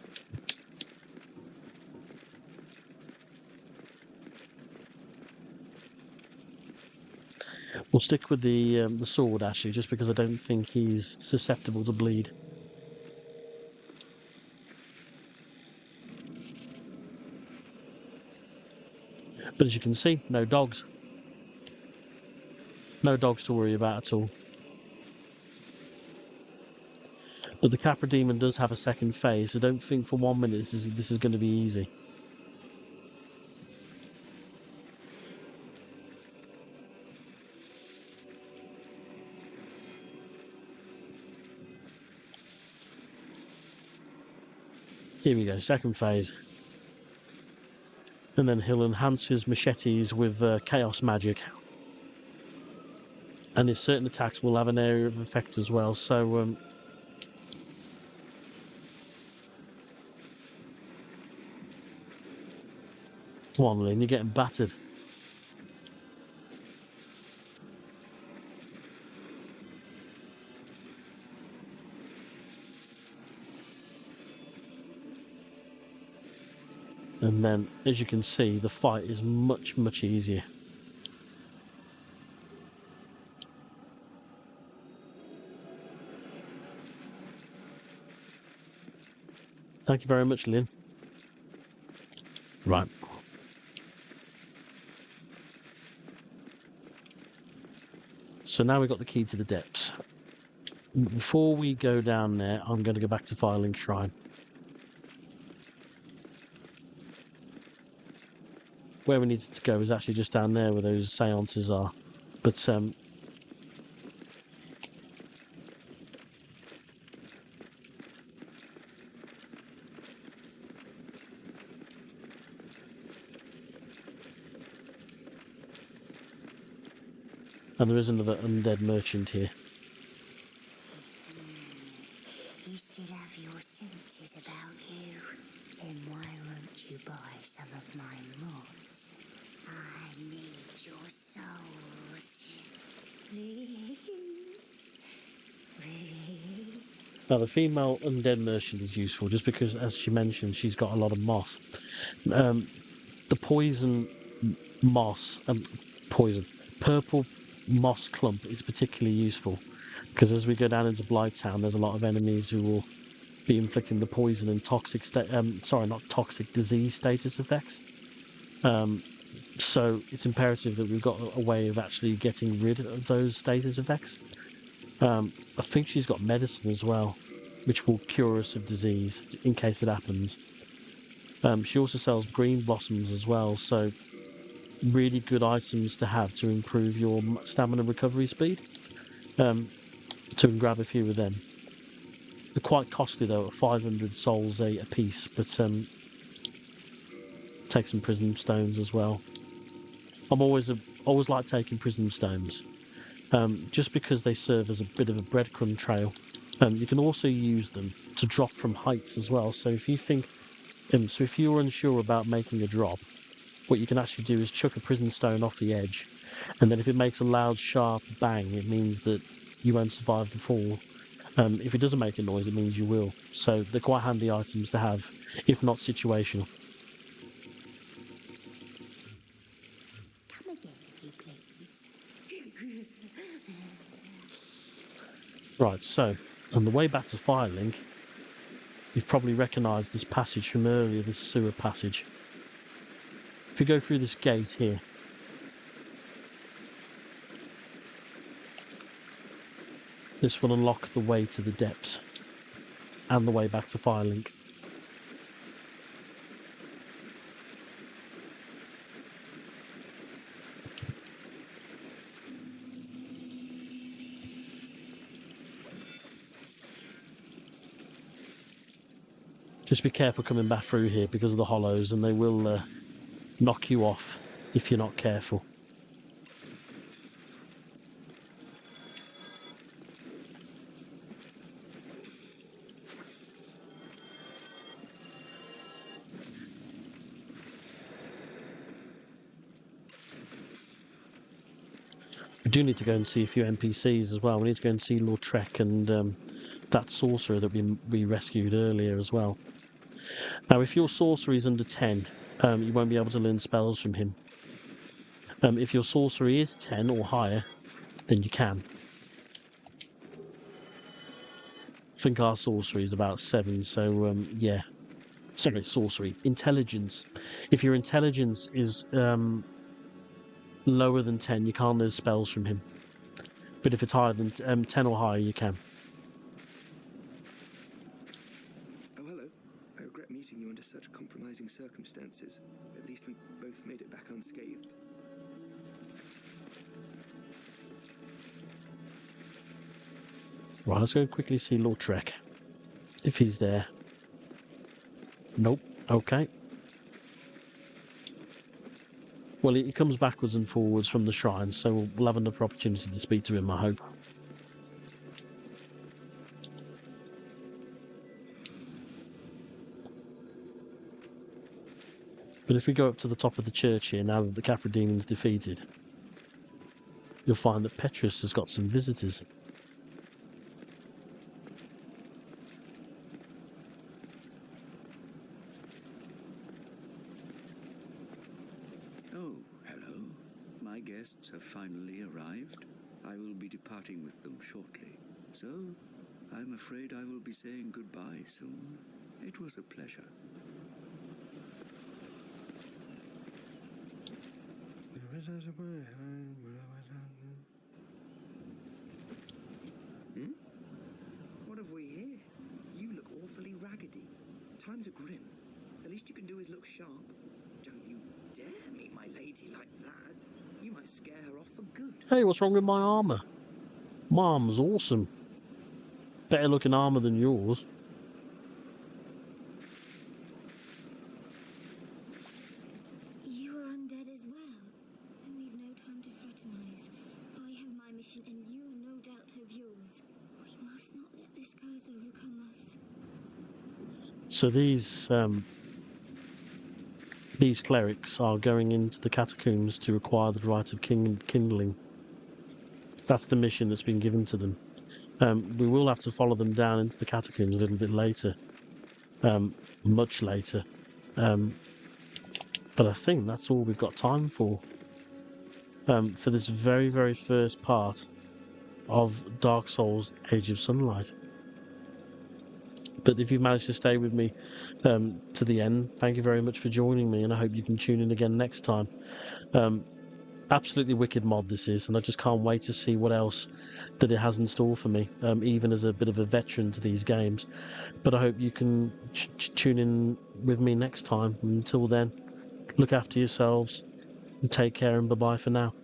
S1: We'll stick with the sword actually, just because I don't think he's susceptible to bleed. But as you can see, no dogs. No dogs to worry about at all. But the Capra Demon does have a second phase, so don't think for 1 minute this is going to be easy. Here we go, second phase. And then he'll enhance his machetes with chaos magic. And his certain attacks will have an area of effect as well, so come on, Lynn, you're getting battered. And then, as you can see, the fight is much, much easier. Thank you very much, Lynn. Right. So now we've got the key to the depths. Before we go down there, I'm going to go back to Firelink Shrine. Where we needed to go is actually just down there where those seances are. But and there is another undead merchant here.
S5: You still have your senses about you. Then why won't you buy some of my moss? I need your souls.
S1: Now, the female undead merchant is useful just because, as she mentioned, she's got a lot of moss. The poison moss, purple moss clump is particularly useful because as we go down into Blighttown, there's a lot of enemies who will be inflicting the poison and disease status effects. So it's imperative that we've got a way of actually getting rid of those status effects. I think she's got medicine as well, which will cure us of disease in case it happens. She also sells green blossoms as well, so really good items to have to improve your stamina recovery speed. So we can grab a few of them. They're quite costly though, at 500 souls a piece, but take some prism stones as well. I'm always like taking prism stones, just because they serve as a bit of a breadcrumb trail. You can also use them to drop from heights as well. So if you think, if you're unsure about making a drop, what you can actually do is chuck a prison stone off the edge, and then if it makes a loud, sharp bang, it means that you won't survive the fall. If it doesn't make a noise, it means you will. So they're quite handy items to have, if not situational.
S5: Come again, if you please.
S1: Right, so And the way back to Firelink, you've probably recognised this passage from earlier, this sewer passage. If you go through this gate here, this will unlock the way to the depths and the way back to Firelink. Just be careful coming back through here because of the hollows, and they will knock you off if you're not careful. We do need to go and see a few NPCs as well. We need to go and see Lord Trek and that sorcerer that we rescued earlier as well. Now, if your sorcery is under 10, you won't be able to learn spells from him. If your sorcery is 10 or higher, then you can. I think our sorcery is about 7, so yeah. Sorry, sorcery. Intelligence. If your intelligence is lower than 10, you can't learn spells from him. But if it's higher than 10 or higher, you can.
S2: Oh, hello. I regret meeting you under such compromising circumstances. At least we both made it back unscathed.
S1: Right, let's go quickly see Lord Trek. If he's there. Nope. Okay. Well, he comes backwards and forwards from the shrine, so we'll have another opportunity to speak to him, I hope. But if we go up to the top of the church here, now that the Capra demon's defeated, you'll find that Petrus has got some visitors.
S3: Oh, hello. My guests have finally arrived. I will be departing with them shortly. So, I'm afraid I will be saying goodbye soon. It was a pleasure.
S2: What have we here? You look awfully raggedy. Times are grim. The least you can do is look sharp. Don't you dare meet my lady like that. You might scare her off for good.
S1: Hey, what's wrong with my armour? My armour's awesome. Better looking armour than yours.
S5: You are undead as well. Then we've no time to fraternize. I have my mission and you no doubt have yours. We must not let this curse overcome us.
S1: So these clerics are going into the catacombs to acquire the right of kindling. That's the mission that's been given to them. We will have to follow them down into the catacombs a little bit later. Much later. But I think that's all we've got time for this very, very first part of Dark Souls Age of Sunlight. But if you've managed to stay with me to the end, thank you very much for joining me, and I hope you can tune in again next time. Absolutely wicked mod this is, and I just can't wait to see what else that it has in store for me, even as a bit of a veteran to these games. But I hope you can tune in with me next time. Until then, look after yourselves, and take care, and bye-bye for now.